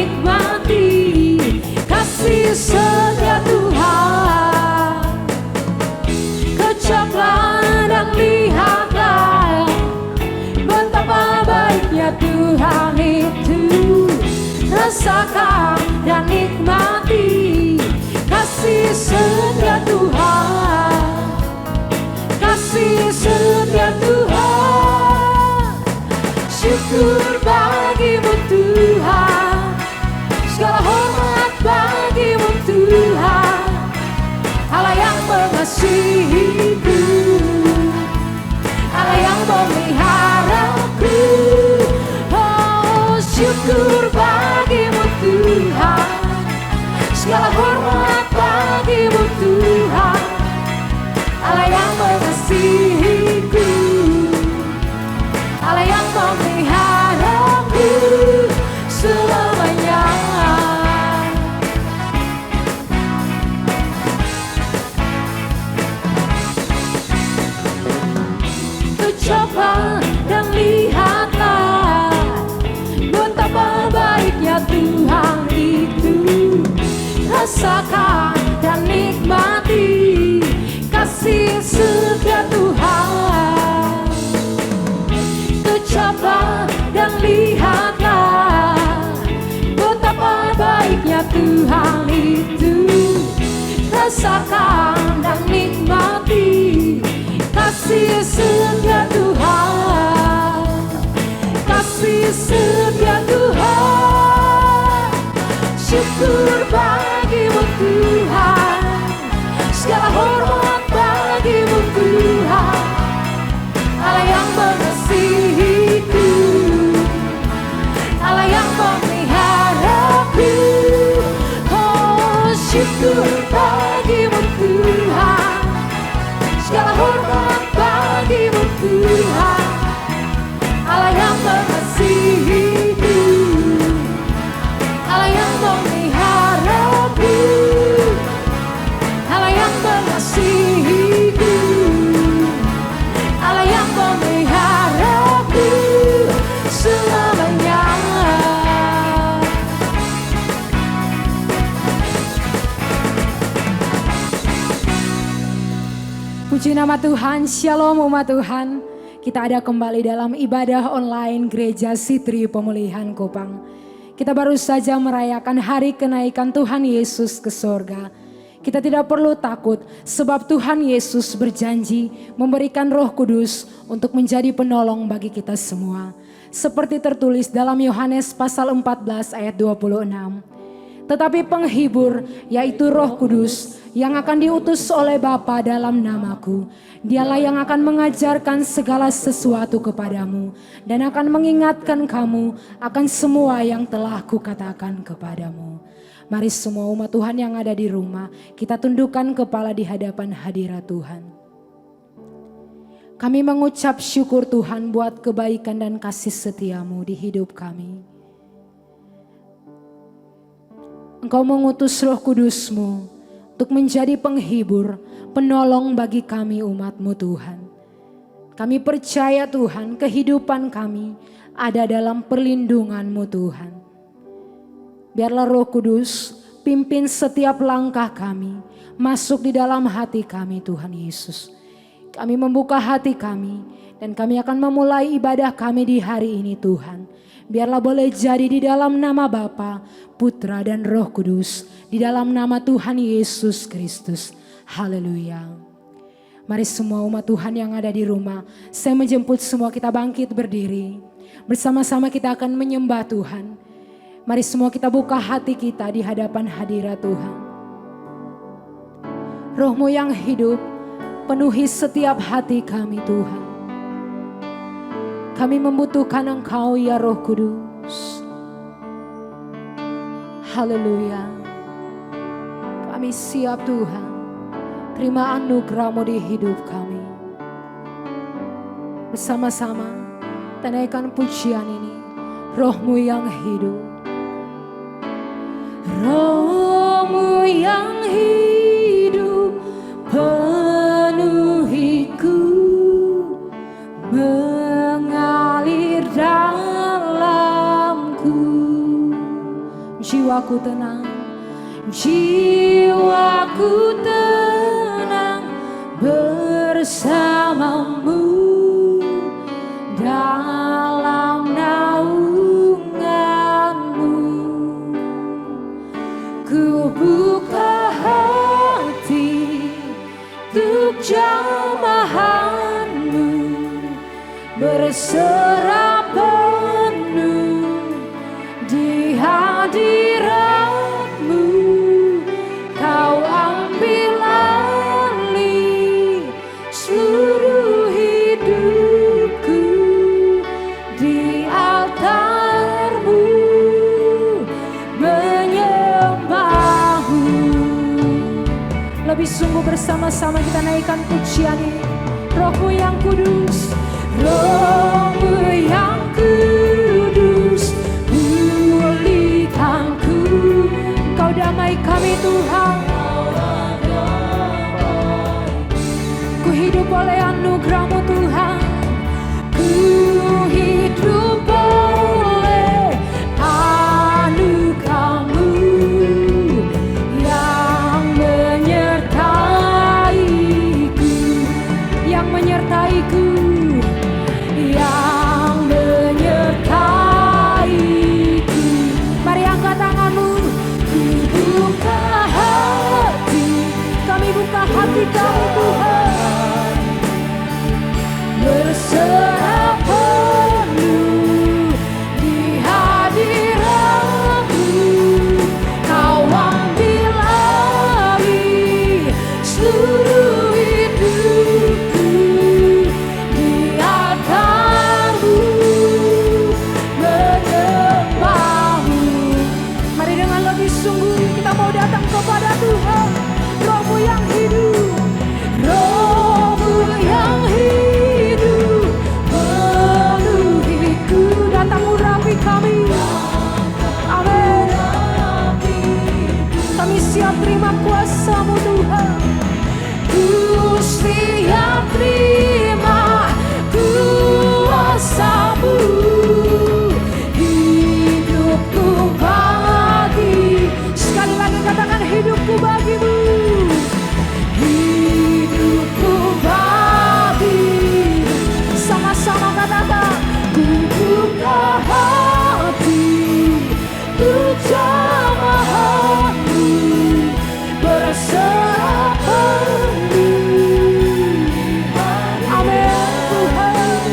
nikmati kasih setia Tuhan. Kecaplah dan lihatlah betapa baiknya Tuhan itu. Rasakan dan nikmati kasih setia Tuhan. Kasih setia Tuhan. Syukur bagimu Tuhan. Segala hormat bagimu Tuhan. Allah yang mengasihiku, Allah yang memeliharaku. Oh, syukur bagimu Tuhan. Segala hormat bagimu Tuhan. Allah yang mengasihiku, Allah yang memeliharaku selamanya. Coba dan lihatlah betapa baiknya Tuhan itu. Rasakan dan nikmati kasih setia Tuhan. Coba dan lihatlah betapa baiknya Tuhan itu. Rasakan dan nikmati kasih setia Tuhan. Kasih setia Tuhan. Syukur bagimu Tuhan. Segala hormat bagimu Tuhan. Allah yang mengasihiku, Allah yang memeliharaku. Oh, syukur bagimu Tuhan. Segala hormat bagimu Tuhan. Allah yang mengasihiku, Allah yang memeliharaku. Allah yang mengasihiku, Allah yang memeliharaku selamanya. Puji nama Tuhan, shalom umat Tuhan. Kita ada kembali dalam ibadah online Gereja Sitri Pemulihan Kupang. Kita baru saja merayakan hari kenaikan Tuhan Yesus ke sorga. Kita tidak perlu takut sebab Tuhan Yesus berjanji memberikan Roh Kudus untuk menjadi penolong bagi kita semua. Seperti tertulis dalam Yohanes pasal 14 ayat 26. Tetapi penghibur yaitu Roh Kudus yang akan diutus oleh Bapa dalam namaku. Dialah yang akan mengajarkan segala sesuatu kepadamu dan akan mengingatkan kamu akan semua yang telah kukatakan kepadamu. Mari semua umat Tuhan yang ada di rumah, kita tundukkan kepala di hadapan hadirat Tuhan. Kami mengucap syukur Tuhan buat kebaikan dan kasih setiamu di hidup kami. Engkau mengutus Roh Kudus-Mu untuk menjadi penghibur, penolong bagi kami umat-Mu Tuhan. Kami percaya Tuhan, kehidupan kami ada dalam perlindungan-Mu Tuhan. Biarlah Roh Kudus pimpin setiap langkah kami, masuk di dalam hati kami Tuhan Yesus. Kami membuka hati kami dan kami akan memulai ibadah kami di hari ini Tuhan. Biarlah boleh jadi di dalam nama Bapa, Putra dan Roh Kudus, di dalam nama Tuhan Yesus Kristus. Haleluya. Mari semua umat Tuhan yang ada di rumah, saya menjemput semua kita bangkit berdiri. Bersama-sama kita akan menyembah Tuhan. Mari semua kita buka hati kita di hadapan hadirat Tuhan. Roh-Mu yang hidup, penuhi setiap hati kami Tuhan. Kami membutuhkan Engkau ya Roh Kudus. Haleluya. Kami siap Tuhan. Terima anugerah-Mu di hidup kami. Bersama-sama tanaikan pujian ini. Roh-Mu yang hidup. Roh-Mu yang hidup penuhiku, mengalir dalamku, jiwaku tenang, jiwaku tenang bersamamu dalam naunganmu. Ku buka hati untuk jamahanmu, berserah penuh di hadiratmu. Kau ambil alih seluruh hidupku di altarmu, menyembahmu. Lebih sungguh bersama-sama kita naikkan pujian ini. Rohmu yang kudus, Rohmu yang kudus, pulihkanku. Kau damai kami Tuhan. Ku hidup oleh anugerah-Mu Tuhan. Ku hidup oleh anugerah-Mu yang menyertaiku, yang menyertaiku, yang menyertaiku. Mari angkat tanganmu. Ku buka hati, kami buka hati kami Tuhan, berserah penuh di hadiratmu. Kau ambil alih seluruh hidupku di altarmu, menyembahmu. Mari dengan lebih sungguh kita mau datang kepada Tuhan. Rohmu yang hidup, Rohmu yang hidup, penuhiku. Datang urapi kami. Amin. Kami siap terima kuasa-Mu Tuhan. Ku siap terima kuasa-Mu. Hidupku bagi, sekali lagi katakan hidupku bagimu. Hidupku bagi, sama-sama katakan. Ku buka hati untuk jamahanmu, berserah penuh. Amin Tuhan.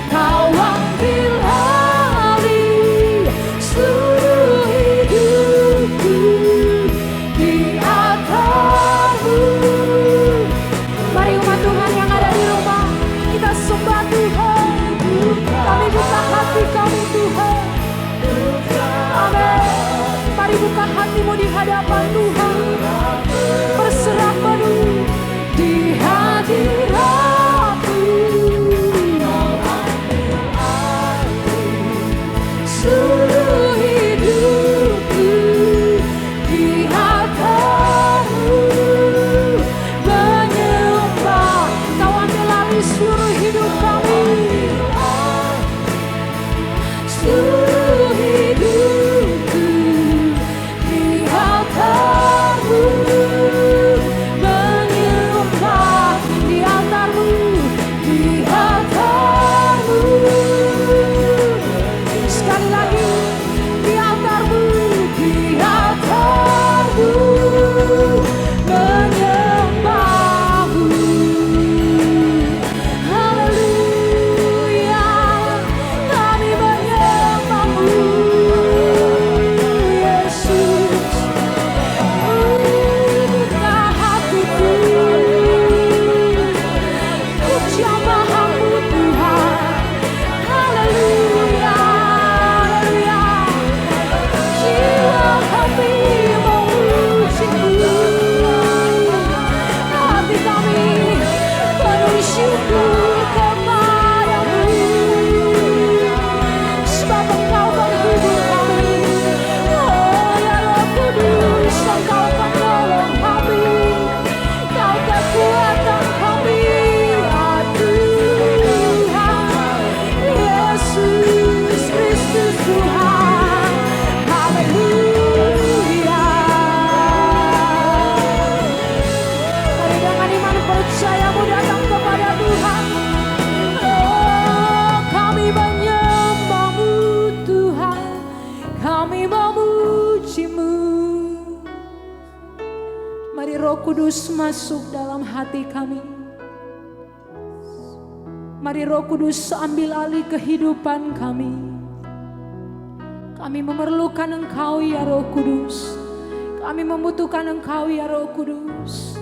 Kau ambil alih seluruh hidupku di altarmu. Mari umat Tuhan yang ada di rumah, kita sembah Tuhan. Kami buka hati kami Tuhan. Amin. Mari buka hatimu di hadapan Tuhan, berserah penuh di hadiratmu. Seluruh hidupku di altarmu, menyembah. Kau ambil alih seluruh hidup kami, seluruh hidupku di altarmu. Kudus masuk dalam hati kami. Mari Roh Kudus ambil alih kehidupan kami. Kami memerlukan Engkau ya Roh Kudus. Kami membutuhkan Engkau ya Roh Kudus.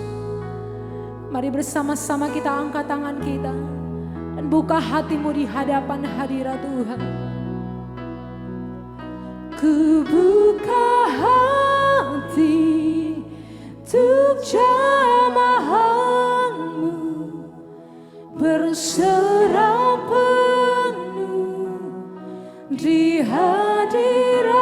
Mari bersama-sama kita angkat tangan kita dan buka hatimu di hadapan hadirat Tuhan. Ku buka hati untuk jamahanmu, berserah penuh di hadiratmu.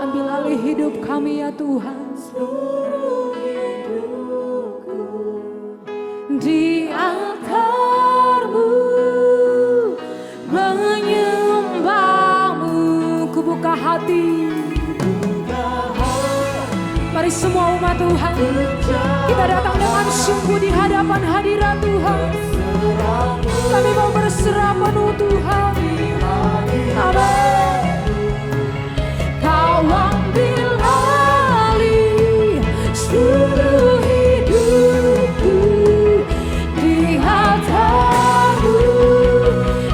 Ambil alih hidup kami ya Tuhan. Seluruh hidupku di altar-Mu menyembah-Mu. Ku buka hati. Mari semua umat Tuhan, kita datang dengan sungguh di hadapan hadirat Tuhan. Kami mau berserah penuh Tuhan. Amin. Kau ambil alih seluruh hidupku di altar-Mu.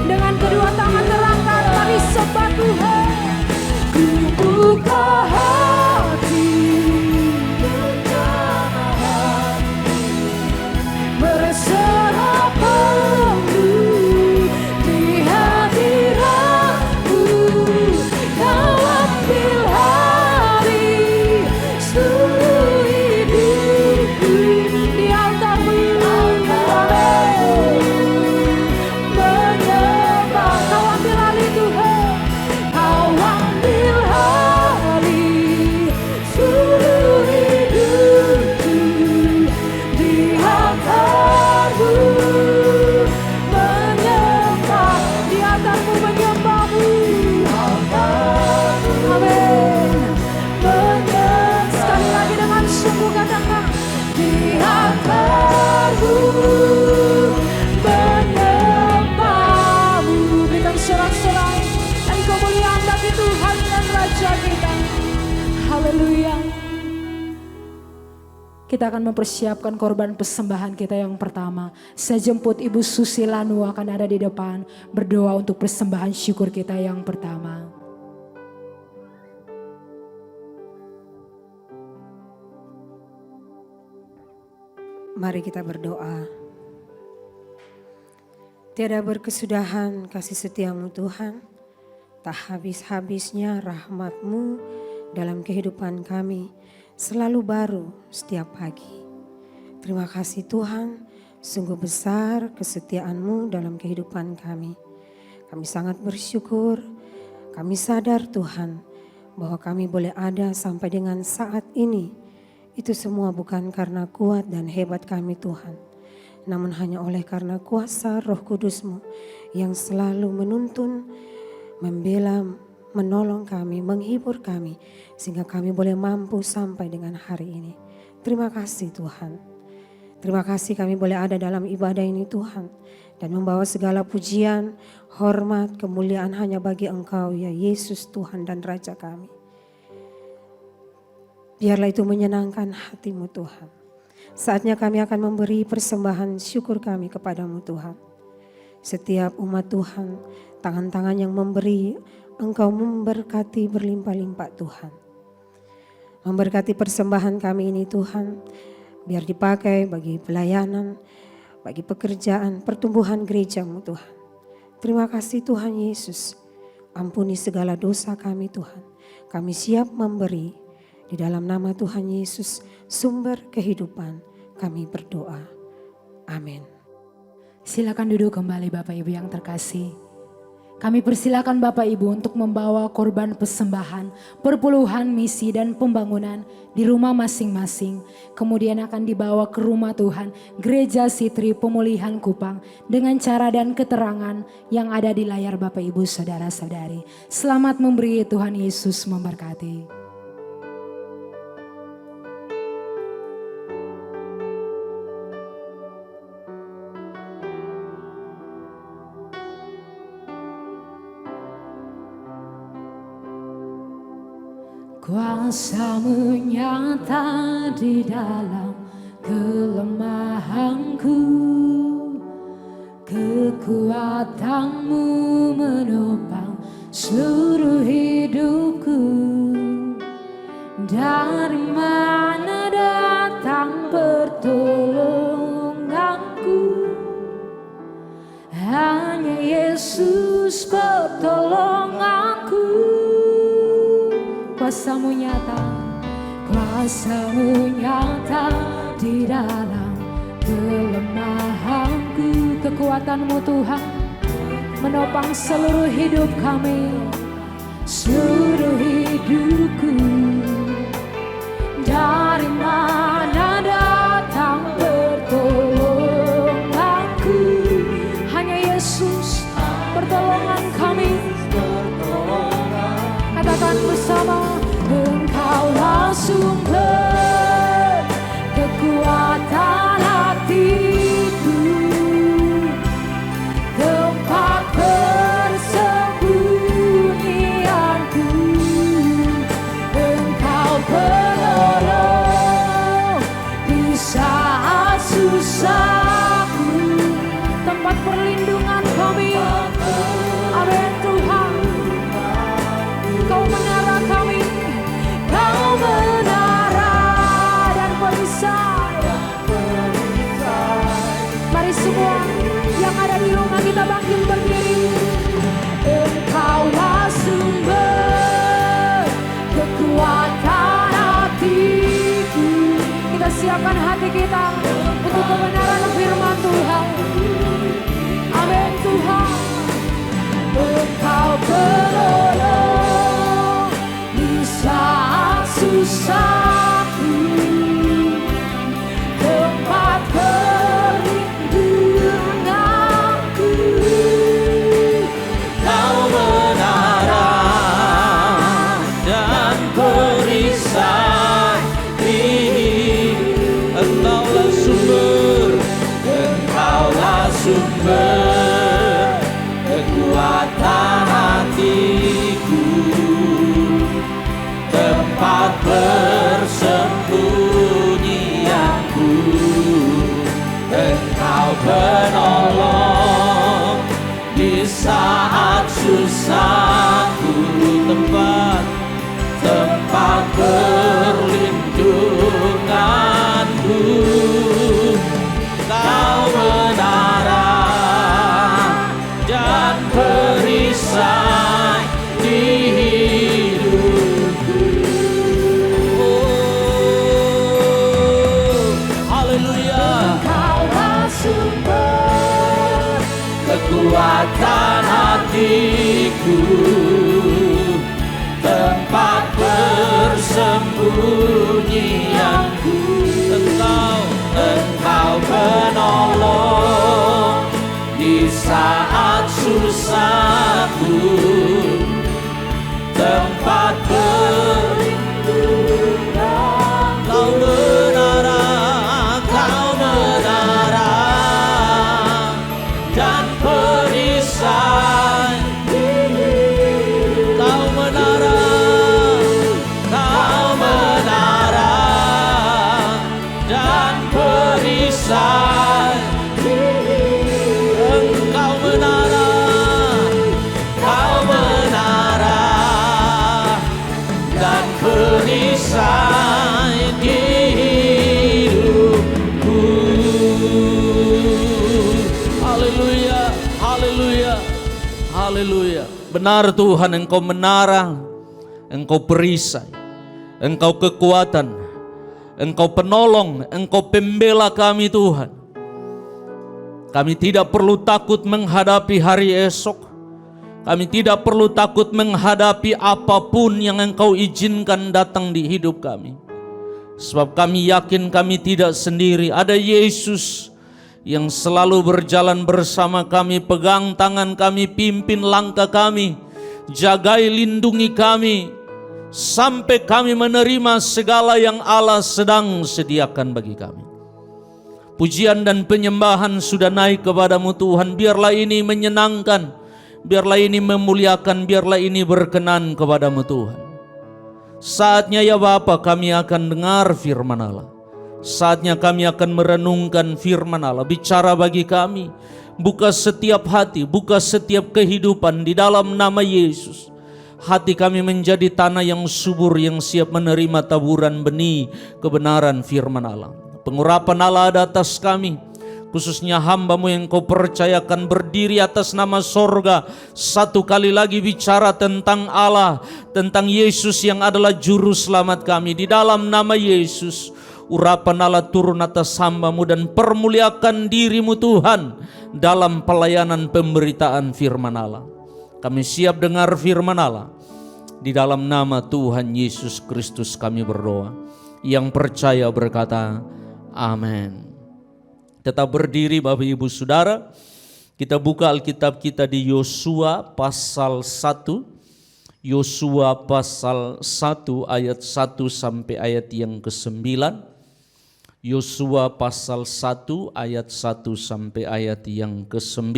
Dengan kedua tangan terangkat, mari sembah Tuhan. Ku buka hati, berserah penuh di hadirat-Mu. Kau ambil alih seluruh hidupku di altar-Mu. Menyembah. Kau ambil alih Tuhan. Kau ambil alih seluruh hidupku di altar-Mu. Menyembah. Di altar-Mu menyembah-Mu. Amin. Sekali lagi dengan sungguh katakan, di altar-Mu menyembah-Mu. Berikan sorak-sorai dan kemuliaan bagi Tuhan dan Raja kita. Haleluya. Kita akan mempersiapkan korban persembahan kita yang pertama. Saya jemput Ibu Susi Lanu akan ada di depan berdoa untuk persembahan syukur kita yang pertama. Mari kita berdoa. Tiada berkesudahan kasih setiamu Tuhan, tak habis-habisnya rahmat-Mu dalam kehidupan kami, selalu baru setiap pagi. Terima kasih Tuhan, sungguh besar kesetiaan-Mu dalam kehidupan kami. Kami sangat bersyukur, kami sadar Tuhan bahwa kami boleh ada sampai dengan saat ini. Itu semua bukan karena kuat dan hebat kami Tuhan, namun hanya oleh karena kuasa Roh Kudus-Mu yang selalu menuntun, membela, menolong kami, menghibur kami, sehingga kami boleh mampu sampai dengan hari ini. Terima kasih Tuhan. Terima kasih kami boleh ada dalam ibadah ini Tuhan, dan membawa segala pujian, hormat, kemuliaan hanya bagi Engkau ya Yesus Tuhan dan Raja kami. Biarlah itu menyenangkan hati-Mu Tuhan. Saatnya kami akan memberi persembahan syukur kami kepadamu Tuhan. Setiap umat Tuhan, tangan-tangan yang memberi, Engkau memberkati berlimpah-limpah Tuhan. Memberkati persembahan kami ini Tuhan, biar dipakai bagi pelayanan, bagi pekerjaan, pertumbuhan gereja-Mu Tuhan. Terima kasih Tuhan Yesus, ampuni segala dosa kami Tuhan. Kami siap memberi. Di dalam nama Tuhan Yesus, sumber kehidupan, kami berdoa. Amin. Silakan duduk kembali Bapak Ibu yang terkasih. Kami persilakan Bapak Ibu untuk membawa korban persembahan, perpuluhan misi dan pembangunan di rumah masing-masing. Kemudian akan dibawa ke rumah Tuhan, Gereja Sitri Pemulihan Kupang dengan cara dan keterangan yang ada di layar Bapak Ibu saudara-saudari. Selamat memberi, Tuhan Yesus memberkati. Kuasa-Mu nyata di dalam kelemahanku, kekuatan-Mu menopang seluruh hidupku. Dari mana datang pertolonganku? Hanya Yesus pertolonganku. Kuasa-Mu nyata, Kuasa-Mu nyata di dalam kelemahanku. Kekuatan-Mu Tuhan menopang seluruh hidup kami, seluruh hidupku. Dari mana datang pertolonganku? Hanya Yesus pertolongan kami. Katakan bersama, Engkaulah sumber kekuatan hatiku, tempat persembunyianku. Engkau penolong di saat susahku, tempat perlindungan kami. Amin Tuhan. Kau menara kami, Kau menara dan perisai. Mari semua yang ada di rumah kita bangkit berdiri. Engkaulah sumber kekuatan hatiku. Kita siapkan hati kita untuk kebenaran firman Tuhan. Amin Tuhan. Engkau penolong di saat susahku, tempat perlindunganku. Kau menara dan perisai hidup. Engkaulah sumber, Engkaulah sumber kekuatan hatiku, tempat persembunyianku. Engkau penolong di saat susahku, tempat perlindunganku. Kau menara dan perisai hidupku. Oh, haleluya. Engkaulah sumber Kekuatan hatiku, tempat persembunyianku. Engkau penolong di saat susahku, tempat perlindungan. Kau menara dan perisai. Kau menara dan perisai. Engkau menara dan perisai hidupku. Haleluya, haleluya, haleluya. Benar Tuhan, Engkau menara, Engkau perisai, Engkau kekuatan, Engkau penolong, Engkau pembela kami Tuhan. Kami tidak perlu takut menghadapi hari esok. Kami tidak perlu takut menghadapi apapun yang Engkau izinkan datang di hidup kami. Sebab kami yakin kami tidak sendiri. Ada Yesus yang selalu berjalan bersama kami, pegang tangan kami, pimpin langkah kami, jagai lindungi kami, sampai kami menerima segala yang Allah sedang sediakan bagi kami. Pujian dan penyembahan sudah naik kepadamu Tuhan. Biarlah ini menyenangkan, biarlah ini memuliakan, biarlah ini berkenan kepadamu Tuhan. Saatnya ya Bapa kami akan dengar firman Allah. Saatnya kami akan merenungkan firman Allah. Bicara bagi kami. Buka setiap hati, buka setiap kehidupan di dalam nama Yesus. Hati kami menjadi tanah yang subur, yang siap menerima taburan benih kebenaran firman Allah. Pengurapan Allah ada atas kami, khususnya hamba-Mu yang Kau percayakan berdiri atas nama sorga. Satu kali lagi bicara tentang Allah, tentang Yesus yang adalah juru selamat kami. Di dalam nama Yesus, urapan Allah turun atas hamba-Mu dan permuliakan diri-Mu Tuhan dalam pelayanan pemberitaan firman Allah. Kami siap dengar firman Allah. Di dalam nama Tuhan Yesus Kristus kami berdoa. Yang percaya berkata, amin. Tetap berdiri Bapak Ibu Saudara. Kita buka Alkitab kita di Yosua pasal 1. Yosua pasal 1 ayat 1 sampai ayat yang ke-9. Yosua pasal 1 ayat 1 sampai ayat yang ke-9.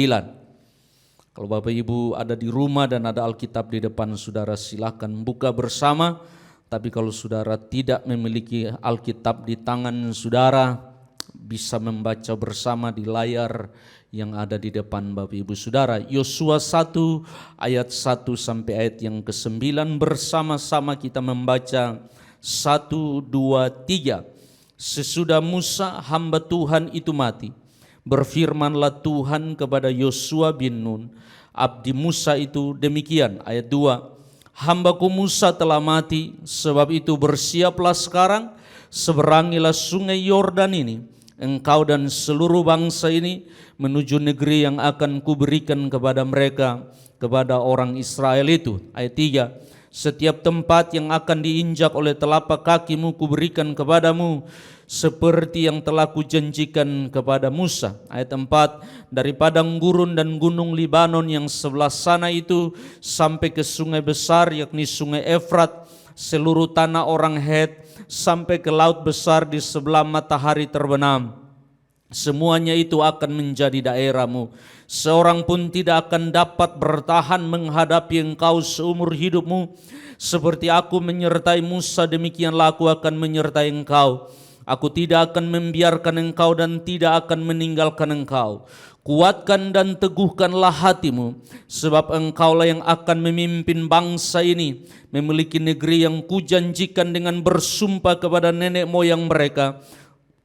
Kalau Bapak Ibu ada di rumah dan ada Alkitab di depan saudara, silakan buka bersama. Tapi kalau saudara tidak memiliki Alkitab di tangan saudara, bisa membaca bersama di layar yang ada di depan Bapak Ibu Saudara. Yosua 1 ayat 1 sampai ayat yang ke-9, bersama-sama kita membaca 1, 2, 3. Sesudah Musa hamba Tuhan itu mati, berfirmanlah Tuhan kepada Yosua bin Nun, abdi Musa itu demikian. Ayat 2, hambaku Musa telah mati, sebab itu bersiaplah sekarang, seberangilah sungai Yordan ini, engkau dan seluruh bangsa ini, menuju negeri yang akan kuberikan kepada mereka, kepada orang Israel itu. Ayat 3, setiap tempat yang akan diinjak oleh telapak kakimu kuberikan kepadamu, seperti yang telah kujanjikan kepada Musa. Ayat 4, dari padang gurun dan gunung Libanon yang sebelah sana itu sampai ke sungai besar, yakni sungai Efrat, seluruh tanah orang Het, sampai ke laut besar di sebelah matahari terbenam. Semuanya itu akan menjadi daerahmu. Seorang pun tidak akan dapat bertahan menghadapi engkau seumur hidupmu. Seperti aku menyertai Musa, demikianlah aku akan menyertai engkau. Aku tidak akan membiarkan engkau dan tidak akan meninggalkan engkau. Kuatkan dan teguhkanlah hatimu, sebab engkaulah yang akan memimpin bangsa ini, memiliki negeri yang kujanjikan dengan bersumpah kepada nenek moyang mereka,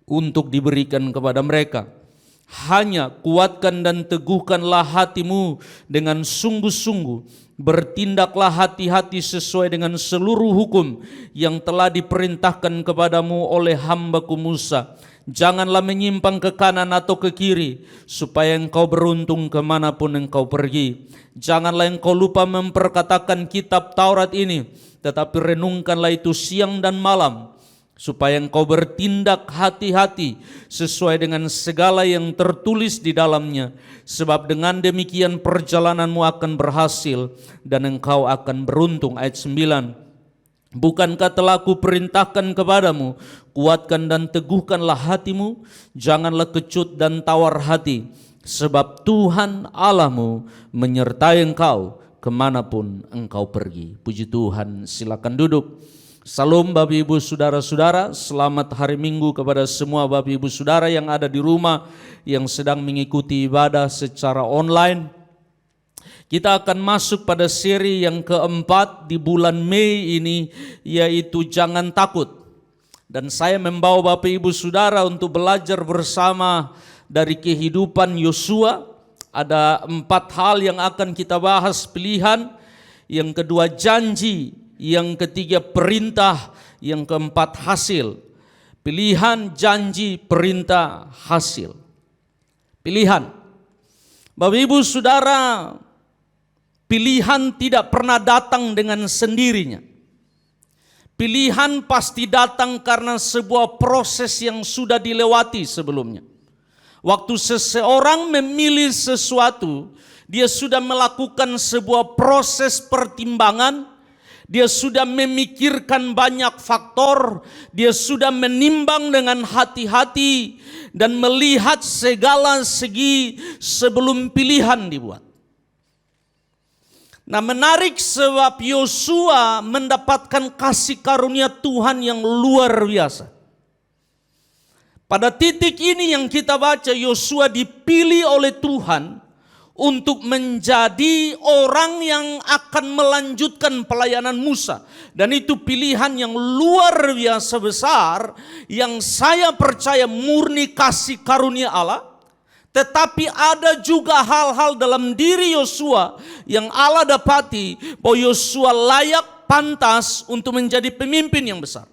untuk diberikan kepada mereka. Hanya kuatkan dan teguhkanlah hatimu dengan sungguh-sungguh. Bertindaklah hati-hati sesuai dengan seluruh hukum yang telah diperintahkan kepadamu oleh hambaku Musa. Janganlah menyimpang ke kanan atau ke kiri, supaya engkau beruntung kemanapun engkau pergi. Janganlah engkau lupa memperkatakan kitab Taurat ini, tetapi renungkanlah itu siang dan malam, supaya engkau bertindak hati-hati sesuai dengan segala yang tertulis di dalamnya. Sebab dengan demikian perjalananmu akan berhasil dan engkau akan beruntung. Ayat 9, bukankah telah kuperintahkan kepadamu, kuatkan dan teguhkanlah hatimu, janganlah kecut dan tawar hati, sebab Tuhan Allahmu menyertai engkau kemanapun engkau pergi. Puji Tuhan, silakan duduk. Salam Bapak Ibu Saudara-saudara, selamat hari Minggu kepada semua Bapak Ibu Saudara yang ada di rumah, yang sedang mengikuti ibadah secara online. Kita akan masuk pada seri yang keempat di bulan Mei ini, yaitu Jangan Takut. Dan saya membawa Bapak Ibu Saudara untuk belajar bersama dari kehidupan Yosua. Ada 4 hal yang akan kita bahas: pilihan, yang kedua janji, yang ketiga perintah, yang keempat hasil. Pilihan, janji, perintah, hasil. Pilihan. Bapak Ibu Saudara, pilihan tidak pernah datang dengan sendirinya. Pilihan pasti datang karena sebuah proses yang sudah dilewati sebelumnya. Waktu seseorang memilih sesuatu, dia sudah melakukan sebuah proses pertimbangan. Dia sudah memikirkan banyak faktor, dia sudah menimbang dengan hati-hati dan melihat segala segi sebelum pilihan dibuat. Nah, menarik sebab Yosua mendapatkan kasih karunia Tuhan yang luar biasa. Pada titik ini yang kita baca, Yosua dipilih oleh Tuhan untuk menjadi orang yang akan melanjutkan pelayanan Musa. Dan itu pilihan yang luar biasa besar, yang saya percaya murni kasih karunia Allah. Tetapi ada juga hal-hal dalam diri Yosua yang Allah dapati bahwa Yosua layak, pantas untuk menjadi pemimpin yang besar.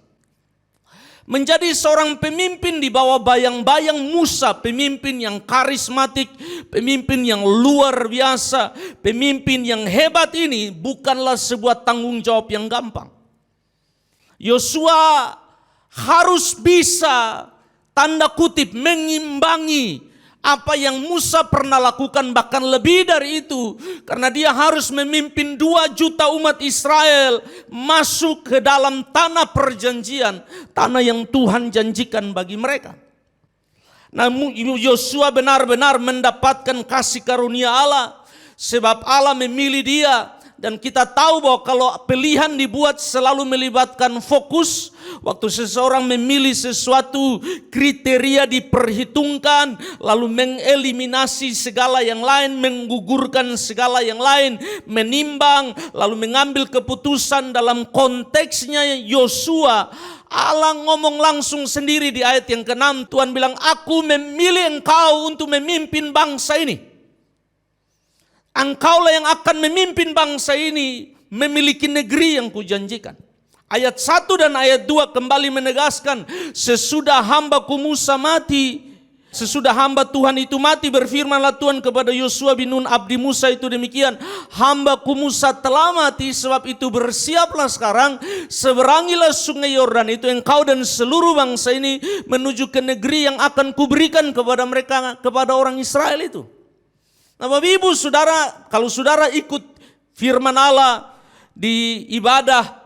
Menjadi seorang pemimpin di bawah bayang-bayang Musa, pemimpin yang karismatik, pemimpin yang luar biasa, pemimpin yang hebat ini bukanlah sebuah tanggung jawab yang gampang. Yosua harus bisa, tanda kutip, mengimbangi apa yang Musa pernah lakukan, bahkan lebih dari itu. Karena dia harus memimpin 2 juta umat Israel masuk ke dalam tanah perjanjian, tanah yang Tuhan janjikan bagi mereka. Namun Yosua benar-benar mendapatkan kasih karunia Allah, sebab Allah memilih dia. Dan kita tahu bahwa kalau pilihan dibuat selalu melibatkan fokus. Waktu seseorang memilih sesuatu, kriteria diperhitungkan, lalu mengeliminasi segala yang lain, menggugurkan segala yang lain, menimbang, lalu mengambil keputusan. Dalam konteksnya Yosua, Allah ngomong langsung sendiri di ayat yang ke-6. Tuhan bilang, aku memilih engkau untuk memimpin bangsa ini. Engkaulah yang akan memimpin bangsa ini memiliki negeri yang kujanjikan. Ayat 1 dan ayat 2 kembali menegaskan, sesudah hambaku Musa mati, sesudah hamba Tuhan itu mati, berfirmanlah Tuhan kepada Yosua bin Nun abdi Musa itu demikian, hambaku Musa telah mati, sebab itu bersiaplah sekarang, seberangilah sungai Yordan itu engkau dan seluruh bangsa ini menuju ke negeri yang akan kuberikan kepada mereka, kepada orang Israel itu. Nah, Bapak Ibu Saudara, kalau saudara ikut firman Allah di ibadah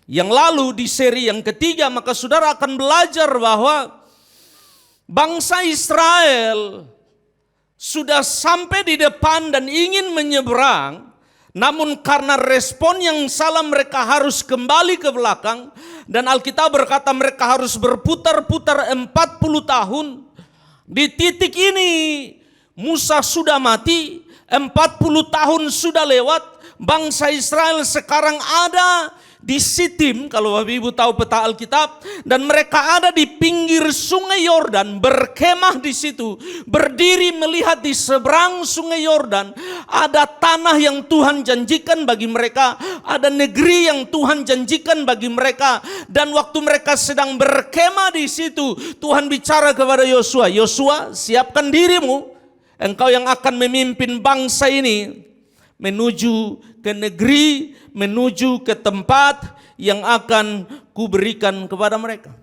yang lalu di seri yang ketiga, maka saudara akan belajar bahwa bangsa Israel sudah sampai di depan dan ingin menyeberang, namun karena respon yang salah mereka harus kembali ke belakang, dan Alkitab berkata mereka harus berputar-putar 40 tahun. Di titik ini Musa sudah mati, 40 tahun sudah lewat, bangsa Israel sekarang ada di Sitim, kalau Bapak Ibu tahu peta Alkitab, dan mereka ada di pinggir sungai Yordan, berkemah di situ, berdiri melihat di seberang sungai Yordan, ada tanah yang Tuhan janjikan bagi mereka, ada negeri yang Tuhan janjikan bagi mereka. Dan waktu mereka sedang berkemah di situ, Tuhan bicara kepada Yosua, Yosua, siapkan dirimu, engkau yang akan memimpin bangsa ini menuju ke negeri, menuju ke tempat yang akan kuberikan kepada mereka.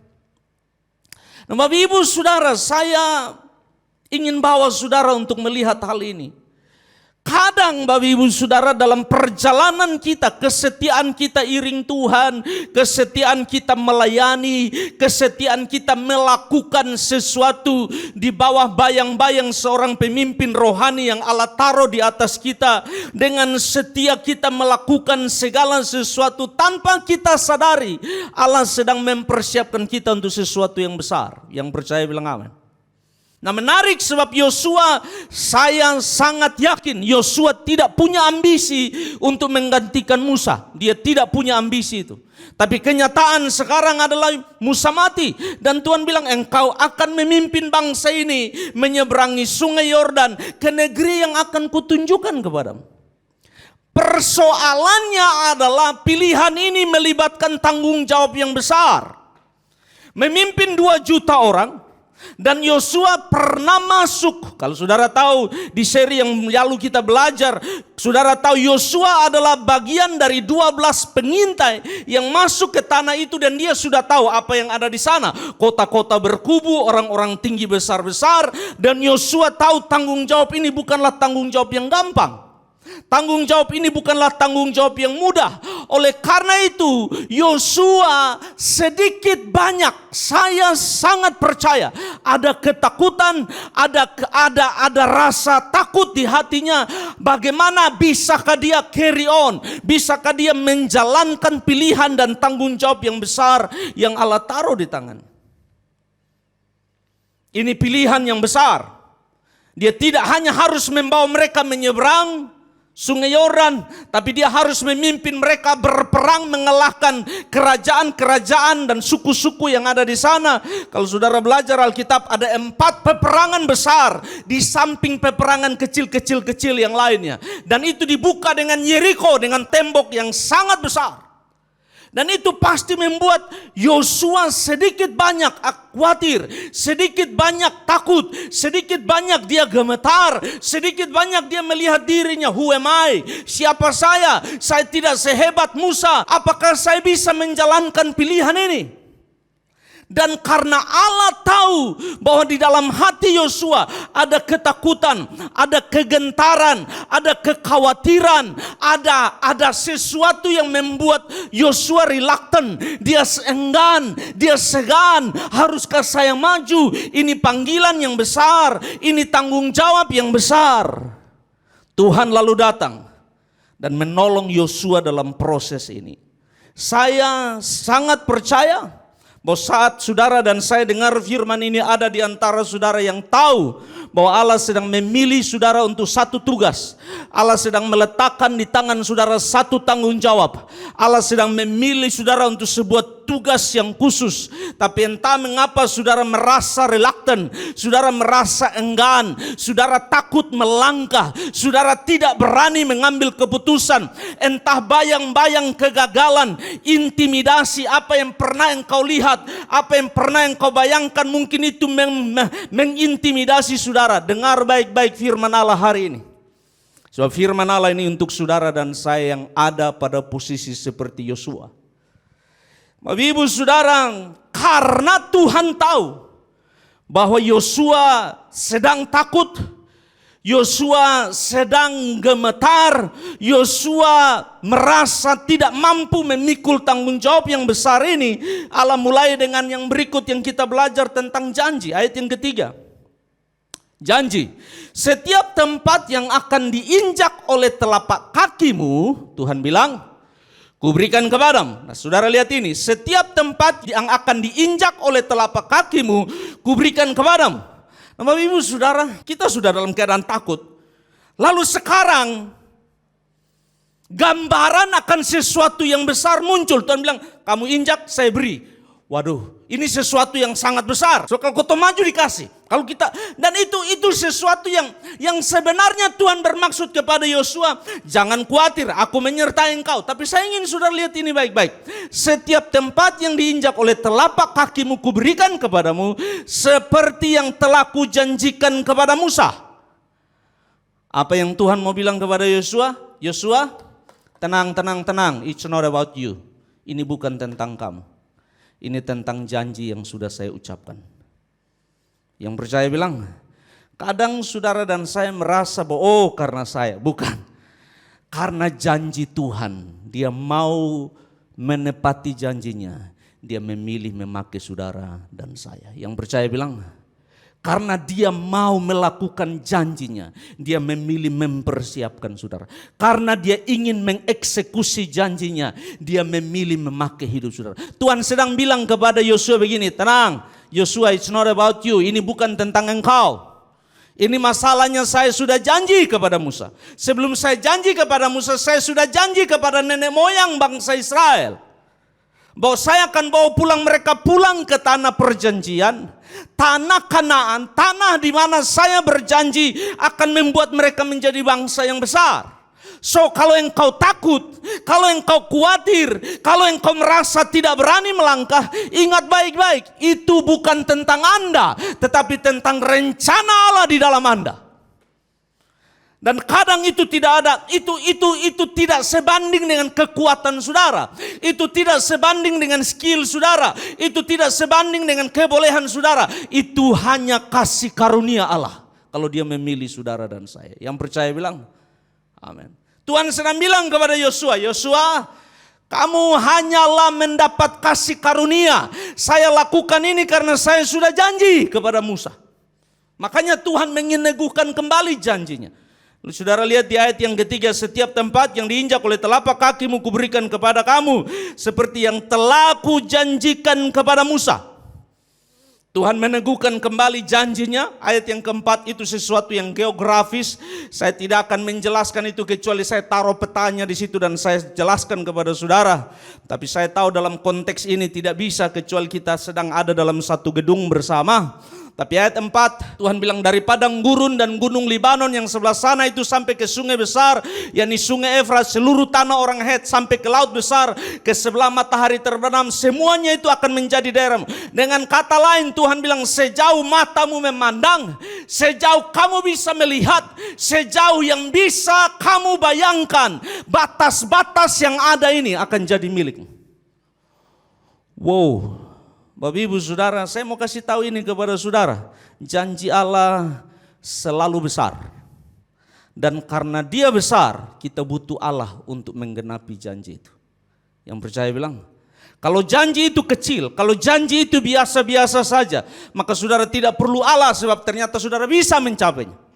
Nah, Bapak Ibu Saudara, saya ingin bawa saudara untuk melihat hal ini. Kadang Bapak Ibu Saudara dalam perjalanan kita, kesetiaan kita iring Tuhan, kesetiaan kita melayani, kesetiaan kita melakukan sesuatu di bawah bayang-bayang seorang pemimpin rohani yang Allah taruh di atas kita. Dengan setia kita melakukan segala sesuatu tanpa kita sadari, Allah sedang mempersiapkan kita untuk sesuatu yang besar. Yang percaya bilang amin. Nah, menarik sebab Yosua, saya sangat yakin Yosua tidak punya ambisi untuk menggantikan Musa. Dia tidak punya ambisi itu. Tapi kenyataan sekarang adalah Musa mati. Dan Tuhan bilang engkau akan memimpin bangsa ini menyeberangi sungai Yordan ke negeri yang akan kutunjukkan kepadamu. Persoalannya adalah pilihan ini melibatkan tanggung jawab yang besar. Memimpin 2 juta orang. Dan Yosua pernah masuk, kalau saudara tahu di seri yang lalu kita belajar, saudara tahu Yosua adalah bagian dari 12 pengintai yang masuk ke tanah itu, dan dia sudah tahu apa yang ada di sana. Kota-kota berkubu, orang-orang tinggi besar-besar, dan Yosua tahu tanggung jawab ini bukanlah tanggung jawab yang gampang. Tanggung jawab ini bukanlah tanggung jawab yang mudah. Oleh karena itu, Yosua sedikit banyak saya sangat percaya ada ketakutan, ada rasa takut di hatinya. Bagaimana bisakah dia carry on? Bisakah dia menjalankan pilihan dan tanggung jawab yang besar yang Allah taruh di tangan? Ini pilihan yang besar. Dia tidak hanya harus membawa mereka menyeberang Sungai Yordan, tapi dia harus memimpin mereka berperang mengalahkan kerajaan-kerajaan dan suku-suku yang ada di sana. Kalau saudara belajar Alkitab, ada 4 peperangan besar di samping peperangan kecil-kecil yang lainnya. Dan itu dibuka dengan Yeriko, dengan tembok yang sangat besar. Dan itu pasti membuat Yosua sedikit banyak khawatir, sedikit banyak takut, sedikit banyak dia gemetar, sedikit banyak dia melihat dirinya, who am I? Siapa saya? Saya tidak sehebat Musa. Apakah saya bisa menjalankan pilihan ini? Dan karena Allah tahu bahwa di dalam hati Yosua ada ketakutan, ada kegentaran, ada kekhawatiran, ada sesuatu yang membuat Yosua reluctant. Dia enggan, dia segan. Haruskah saya maju? Ini panggilan yang besar, ini tanggung jawab yang besar. Tuhan lalu datang dan menolong Yosua dalam proses ini. Saya sangat percaya bahwa saat saudara dan saya dengar firman ini, ada di antara saudara yang tahu bahwa Allah sedang memilih saudara untuk satu tugas. Allah sedang meletakkan di tangan saudara satu tanggung jawab. Allah sedang memilih saudara untuk sebuah tugas yang khusus. Tapi entah mengapa saudara merasa reluctant, saudara merasa enggan, saudara takut melangkah, saudara tidak berani mengambil keputusan. Entah bayang-bayang kegagalan, intimidasi, apa yang pernah engkau lihat, apa yang pernah engkau bayangkan, mungkin itu mengintimidasi saudara. Dengar baik-baik firman Allah hari ini. Sebab firman Allah ini untuk saudara dan saya yang ada pada posisi seperti Yosua. Bapak Ibu Saudara, karena Tuhan tahu bahwa Yosua sedang takut, Yosua sedang gemetar, Yosua merasa tidak mampu memikul tanggung jawab yang besar ini, Allah mulai dengan yang berikut yang kita belajar tentang janji, ayat yang ketiga. Janji, setiap tempat yang akan diinjak oleh telapak kakimu, Tuhan bilang, kuberikan kepadamu. Nah, saudara lihat ini, setiap tempat yang akan diinjak oleh telapak kakimu, kuberikan kepadamu. Nah, Bapak Ibu Saudara, kita sudah dalam keadaan takut. Lalu sekarang gambaran akan sesuatu yang besar muncul. Tuhan bilang, kamu injak, saya beri. Waduh, ini sesuatu yang sangat besar. So, kalau kau maju dikasih. Kalau kita, dan itu sesuatu yang sebenarnya Tuhan bermaksud kepada Yosua, jangan khawatir, aku menyertai engkau. Tapi saya ingin saudara lihat ini baik-baik. Setiap tempat yang diinjak oleh telapak kakimu kuberikan kepadamu, seperti yang telah kujanjikan kepada Musa. Apa yang Tuhan mau bilang kepada Yosua? Yosua, tenang. It's not about you. Ini bukan tentang kamu. Ini tentang janji yang sudah saya ucapkan. Yang percaya bilang, kadang saudara dan saya merasa bahwa karena saya, bukan. Karena janji Tuhan, dia mau menepati janjinya. Dia memilih memakai saudara dan saya. Yang percaya bilang, karena dia mau melakukan janjinya, dia memilih mempersiapkan saudara. Karena dia ingin mengeksekusi janjinya, dia memilih memakai hidup saudara. Tuhan sedang bilang kepada Yosua begini, tenang Yosua, it's not about you, ini bukan tentang engkau. Ini masalahnya saya sudah janji kepada Musa. Sebelum saya janji kepada Musa, saya sudah janji kepada nenek moyang bangsa Israel. Bahwa saya akan bawa pulang mereka pulang ke tanah perjanjian, tanah Kanaan, tanah di mana saya berjanji akan membuat mereka menjadi bangsa yang besar. So kalau engkau takut, kalau engkau khawatir, kalau engkau merasa tidak berani melangkah, ingat baik-baik, itu bukan tentang Anda, tetapi tentang rencana Allah di dalam Anda. Dan kadang itu tidak ada, itu tidak sebanding dengan kekuatan saudara. Itu tidak sebanding dengan skill saudara. Itu tidak sebanding dengan kebolehan saudara. Itu hanya kasih karunia Allah. Kalau dia memilih saudara dan saya. Yang percaya bilang, Amin. Tuhan sedang bilang kepada Yosua, Yosua, kamu hanyalah mendapat kasih karunia. Saya lakukan ini karena saya sudah janji kepada Musa. Makanya Tuhan ingin meneguhkan kembali janjinya. Lalu saudara lihat di ayat yang ketiga, setiap tempat yang diinjak oleh telapak kakimu kuberikan kepada kamu, seperti yang telah kujanjikan kepada Musa. Tuhan meneguhkan kembali janjinya. Ayat yang keempat itu sesuatu yang geografis. Saya tidak akan menjelaskan itu kecuali saya taruh petanya di situ dan saya jelaskan kepada saudara. Tapi saya tahu dalam konteks ini tidak bisa kecuali kita sedang ada dalam satu gedung bersama. Tapi ayat 4 Tuhan bilang dari padang gurun dan gunung Libanon yang sebelah sana itu sampai ke sungai besar, yakni sungai Efrat, seluruh tanah orang Het sampai ke laut besar, ke sebelah matahari terbenam, semuanya itu akan menjadi daerahmu. Dengan kata lain Tuhan bilang sejauh matamu memandang, sejauh kamu bisa melihat, sejauh yang bisa kamu bayangkan, batas-batas yang ada ini akan jadi milikmu. Wow. Bapak Ibu Saudara, saya mau kasih tahu ini kepada saudara. Janji Allah selalu besar. Dan karena dia besar, kita butuh Allah untuk menggenapi janji itu. Yang percaya bilang, kalau janji itu kecil, kalau janji itu biasa-biasa saja, maka saudara tidak perlu Allah sebab ternyata saudara bisa mencapainya.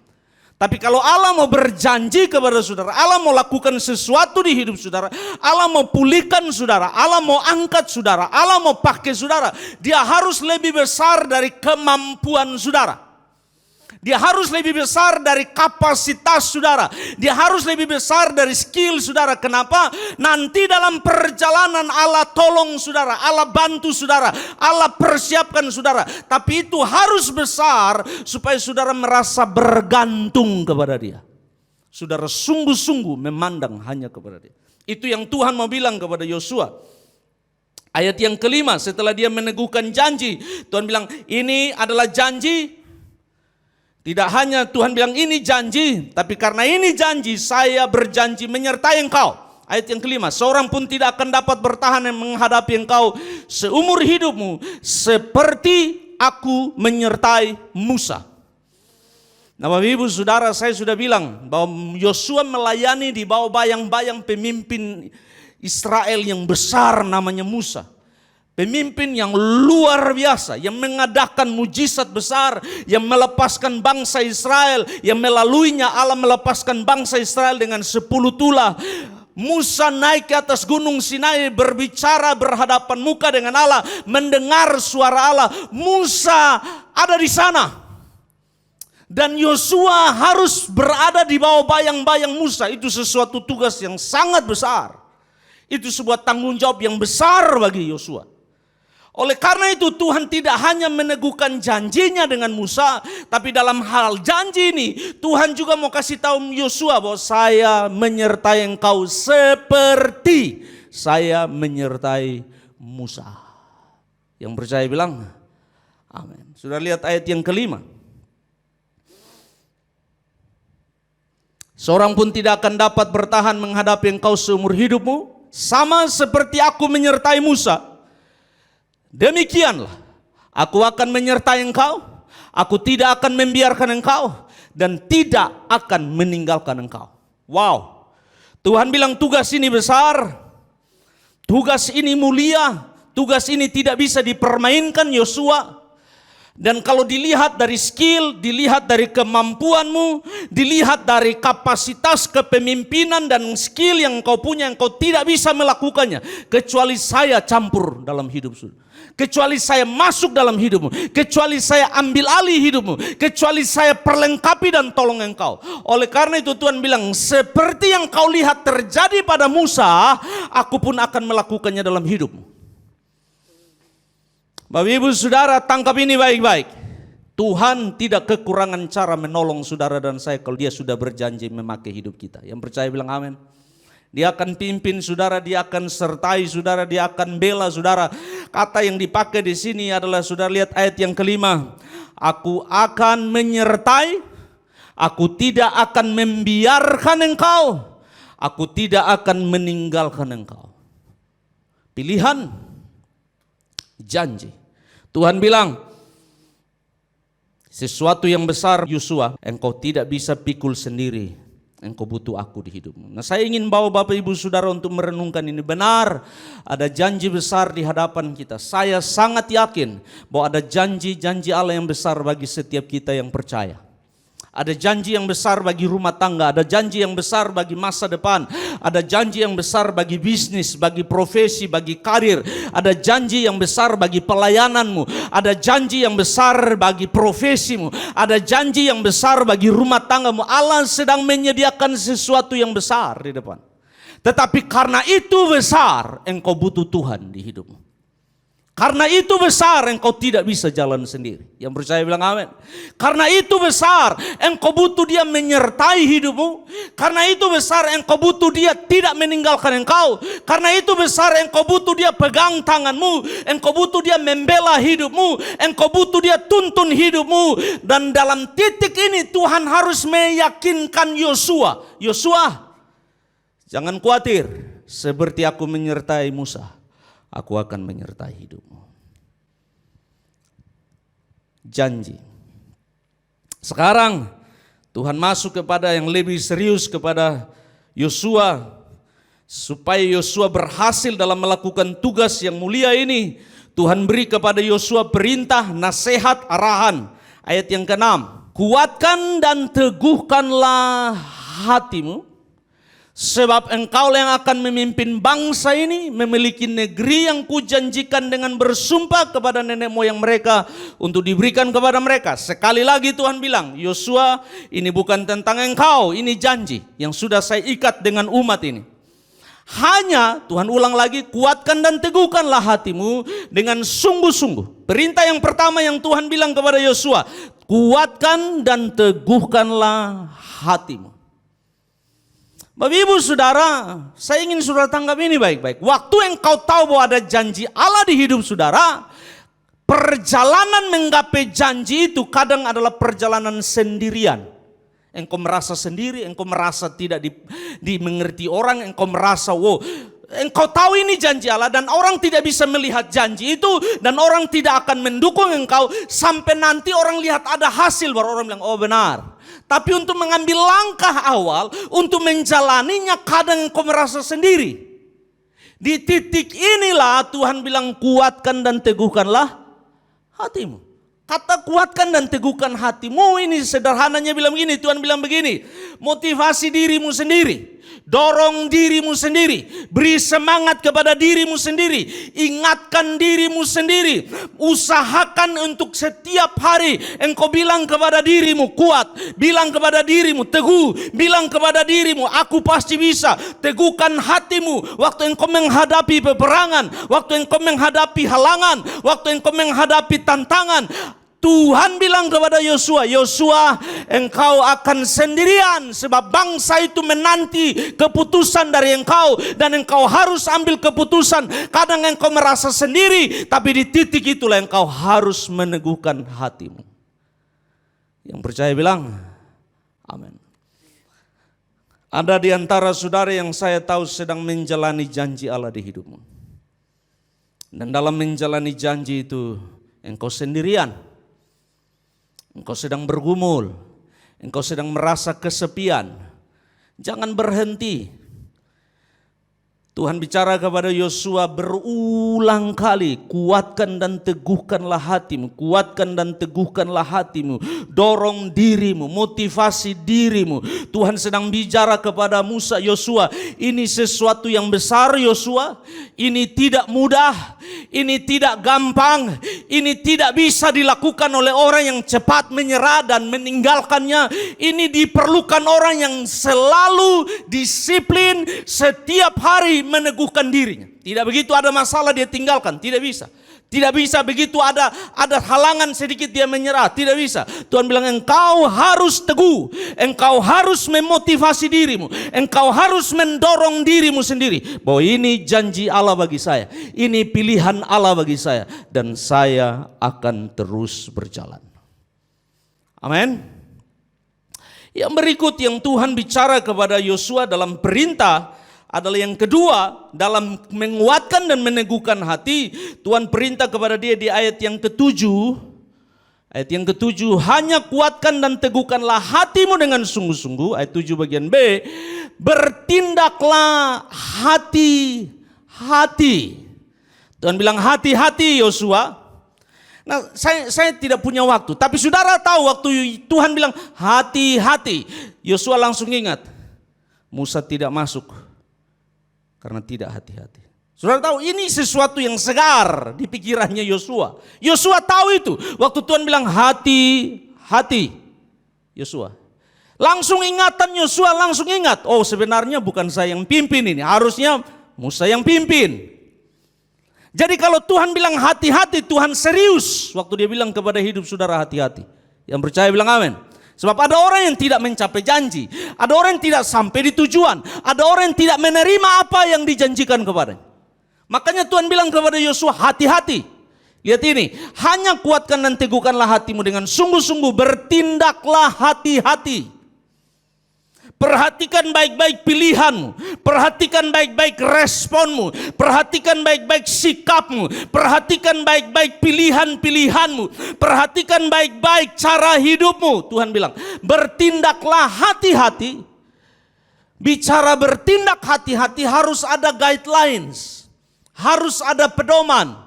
Tapi kalau Allah mau berjanji kepada saudara, Allah mau lakukan sesuatu di hidup saudara, Allah mau pulihkan saudara, Allah mau angkat saudara, Allah mau pakai saudara, dia harus lebih besar dari kemampuan saudara. Dia harus lebih besar dari kapasitas saudara. Dia harus lebih besar dari skill saudara. Kenapa? Nanti dalam perjalanan Allah tolong saudara, Allah bantu saudara, Allah persiapkan saudara. Tapi itu harus besar supaya saudara merasa bergantung kepada dia. Saudara sungguh-sungguh memandang hanya kepada dia. Itu yang Tuhan mau bilang kepada Yosua. Ayat yang kelima, setelah dia meneguhkan janji, Tuhan bilang ini adalah janji. Tidak hanya Tuhan bilang ini janji, tapi karena ini janji saya berjanji menyertai engkau. Ayat yang kelima, seorang pun tidak akan dapat bertahan yang menghadapi engkau seumur hidupmu seperti aku menyertai Musa. Nah Bapak Ibu Saudara, saya sudah bilang bahwa Yosua melayani di bawah bayang-bayang pemimpin Israel yang besar namanya Musa. Pemimpin yang luar biasa, yang mengadakan mujizat besar, yang melepaskan bangsa Israel, yang melaluinya Allah melepaskan bangsa Israel dengan 10 tulah. Musa naik ke atas gunung Sinai, berbicara berhadapan muka dengan Allah, mendengar suara Allah. Musa ada di sana. Dan Yosua harus berada di bawah bayang-bayang Musa. Itu sesuatu tugas yang sangat besar. Itu sebuah tanggung jawab yang besar bagi Yosua. Oleh karena itu Tuhan tidak hanya meneguhkan janjinya dengan Musa, tapi dalam hal janji ini Tuhan juga mau kasih tahu Yosua bahwa saya menyertai engkau seperti saya menyertai Musa. Yang percaya bilang amin. Sudah lihat ayat yang kelima. Seorang pun tidak akan dapat bertahan menghadapi engkau seumur hidupmu, sama seperti aku menyertai Musa. Demikianlah, aku akan menyertai engkau, aku tidak akan membiarkan engkau, dan tidak akan meninggalkan engkau. Wow, Tuhan bilang tugas ini besar, tugas ini mulia, tugas ini tidak bisa dipermainkan Yosua. Dan kalau dilihat dari skill, dilihat dari kemampuanmu, dilihat dari kapasitas kepemimpinan dan skill yang kau punya, yang kau tidak bisa melakukannya. Kecuali saya campur dalam hidup saudara. Kecuali saya masuk dalam hidupmu. Kecuali saya ambil alih hidupmu. Kecuali saya perlengkapi dan tolong engkau. Oleh karena itu Tuhan bilang, seperti yang kau lihat terjadi pada Musa, aku pun akan melakukannya dalam hidupmu. Bapak Ibu Saudara, tangkap ini baik-baik. Tuhan tidak kekurangan cara menolong saudara dan saya kalau dia sudah berjanji memakai hidup kita. Yang percaya bilang amin. Dia akan pimpin saudara, dia akan sertai saudara, dia akan bela saudara. Kata yang dipakai di sini adalah, saudara lihat ayat yang kelima. Aku akan menyertai, aku tidak akan membiarkan engkau, aku tidak akan meninggalkan engkau. Pilihan, janji. Tuhan bilang, sesuatu yang besar Yosua, engkau tidak bisa pikul sendiri. engkau butuh aku di hidupmu. Nah, saya ingin bawa Bapak Ibu Saudara untuk merenungkan ini. Benar, ada janji besar di hadapan kita. Saya sangat yakin bahwa ada janji-janji Allah yang besar bagi setiap kita yang percaya. Ada janji yang besar bagi rumah tangga, ada janji yang besar bagi masa depan, ada janji yang besar bagi bisnis, bagi profesi, bagi karir, ada janji yang besar bagi pelayananmu, ada janji yang besar bagi profesimu, ada janji yang besar bagi rumah tanggamu. Allah sedang menyediakan sesuatu yang besar di depan. Tetapi karena itu besar, engkau butuh Tuhan di hidupmu. Karena itu besar, engkau tidak bisa jalan sendiri. Yang percaya bilang amin. Karena itu besar, engkau butuh Dia menyertai hidupmu. Karena itu besar, engkau butuh Dia tidak meninggalkan engkau. Karena itu besar, engkau butuh Dia pegang tanganmu. Engkau butuh Dia membela hidupmu. Engkau butuh Dia tuntun hidupmu. Dan dalam titik ini Tuhan harus meyakinkan Yosua. Yosua, jangan khawatir, seperti aku menyertai Musa, aku akan menyertai hidupmu. Janji. Sekarang Tuhan masuk kepada yang lebih serius kepada Yosua. Supaya Yosua berhasil dalam melakukan tugas yang mulia ini, Tuhan beri kepada Yosua perintah, nasihat, arahan. Ayat yang ke-6. Kuatkan dan teguhkanlah hatimu, sebab engkau yang akan memimpin bangsa ini, memiliki negeri yang kujanjikan dengan bersumpah kepada nenek moyang mereka untuk diberikan kepada mereka. Sekali lagi Tuhan bilang, Yosua, ini bukan tentang engkau, ini janji yang sudah saya ikat dengan umat ini. Hanya Tuhan ulang lagi, kuatkan dan teguhkanlah hatimu dengan sungguh-sungguh. Perintah yang pertama yang Tuhan bilang kepada Yosua, kuatkan dan teguhkanlah hatimu. Bapak Ibu Saudara, saya ingin saudara tangkap ini baik-baik. Waktu engkau tahu bahwa ada janji Allah di hidup saudara, perjalanan menggapai janji itu kadang adalah perjalanan sendirian. Engkau merasa sendiri, engkau merasa tidak dimengerti orang, engkau merasa engkau tahu ini janji Allah dan orang tidak bisa melihat janji itu, dan orang tidak akan mendukung engkau sampai nanti orang lihat ada hasil baru orang bilang, oh benar. Tapi untuk mengambil langkah awal, untuk menjalaninya kadang engkau merasa sendiri. Di titik inilah Tuhan bilang kuatkan dan teguhkanlah hatimu. Kata kuatkan dan teguhkan hatimu ini sederhananya bilang begini, Tuhan bilang begini, motivasi dirimu sendiri. Dorong dirimu sendiri, beri semangat kepada dirimu sendiri, ingatkan dirimu sendiri, usahakan untuk setiap hari engkau bilang kepada dirimu kuat, bilang kepada dirimu teguh, bilang kepada dirimu aku pasti bisa. Teguhkan hatimu waktu engkau menghadapi peperangan, waktu engkau menghadapi halangan, waktu engkau menghadapi tantangan. Tuhan bilang kepada Yosua, Yosua, engkau akan sendirian sebab bangsa itu menanti keputusan dari engkau dan engkau harus ambil keputusan. Kadang engkau merasa sendiri, tapi di titik itulah engkau harus meneguhkan hatimu. Yang percaya bilang, amin. Ada di antara saudara yang saya tahu sedang menjalani janji Allah di hidupmu. Dan dalam menjalani janji itu, engkau sendirian. Engkau sedang bergumul, engkau sedang merasa kesepian. Jangan berhenti. Tuhan bicara kepada Yosua berulang kali, kuatkan dan teguhkanlah hatimu, kuatkan dan teguhkanlah hatimu, dorong dirimu, motivasi dirimu. Tuhan sedang bicara kepada Musa, Yosua, ini sesuatu yang besar Yosua, ini tidak mudah, ini tidak gampang, ini tidak bisa dilakukan oleh orang yang cepat menyerah dan meninggalkannya. Ini diperlukan orang yang selalu disiplin setiap hari meneguhkan dirinya. Tidak begitu ada masalah dia tinggalkan, tidak bisa. Tidak bisa begitu ada halangan sedikit dia menyerah, tidak bisa. Tuhan bilang engkau harus teguh, engkau harus memotivasi dirimu, engkau harus mendorong dirimu sendiri. Bahwa ini janji Allah bagi saya, ini pilihan Allah bagi saya, dan saya akan terus berjalan. Amin. Yang berikut yang Tuhan bicara kepada Yosua dalam perintah adalah yang kedua, dalam menguatkan dan meneguhkan hati. Tuhan perintah kepada dia di ayat yang ke-7. Ayat yang ketujuh, hanya kuatkan dan teguhkanlah hatimu dengan sungguh-sungguh. Ayat 7 bagian B, bertindaklah hati-hati. Tuhan bilang hati-hati Yosua. Nah, saya tidak punya waktu, tapi saudara tahu waktu Tuhan bilang hati-hati, Yosua langsung ingat, Musa tidak masuk karena tidak hati-hati. Saudara tahu ini sesuatu yang segar di pikirannya Yosua. Yosua tahu itu. Waktu Tuhan bilang hati-hati Yosua. Langsung ingatan Yosua langsung ingat. Oh sebenarnya bukan saya yang pimpin ini. Harusnya Musa yang pimpin. Jadi kalau Tuhan bilang hati-hati, Tuhan serius. Waktu dia bilang kepada hidup saudara hati-hati. Yang percaya bilang amin. Sebab ada orang yang tidak mencapai janji. Ada orang yang tidak sampai di tujuan. Ada orang yang tidak menerima apa yang dijanjikan kepadanya. Makanya Tuhan bilang kepada Yosua, hati-hati. Lihat ini, hanya kuatkan dan teguhkanlah hatimu dengan sungguh-sungguh, bertindaklah hati-hati. Perhatikan baik-baik pilihanmu, perhatikan baik-baik responmu, perhatikan baik-baik sikapmu, perhatikan baik-baik pilihan-pilihanmu, perhatikan baik-baik cara hidupmu. Tuhan bilang, bertindaklah hati-hati. Bicara bertindak hati-hati harus ada guidelines. Harus ada pedoman.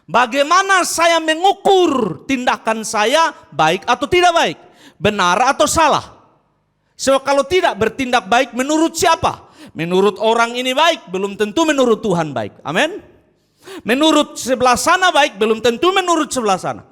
Bagaimana saya mengukur tindakan saya baik atau tidak baik, benar atau salah. Sebab kalau tidak bertindak baik menurut siapa? Menurut orang ini baik, belum tentu menurut Tuhan baik. Amin. Menurut sebelah sana baik, belum tentu menurut sebelah sana.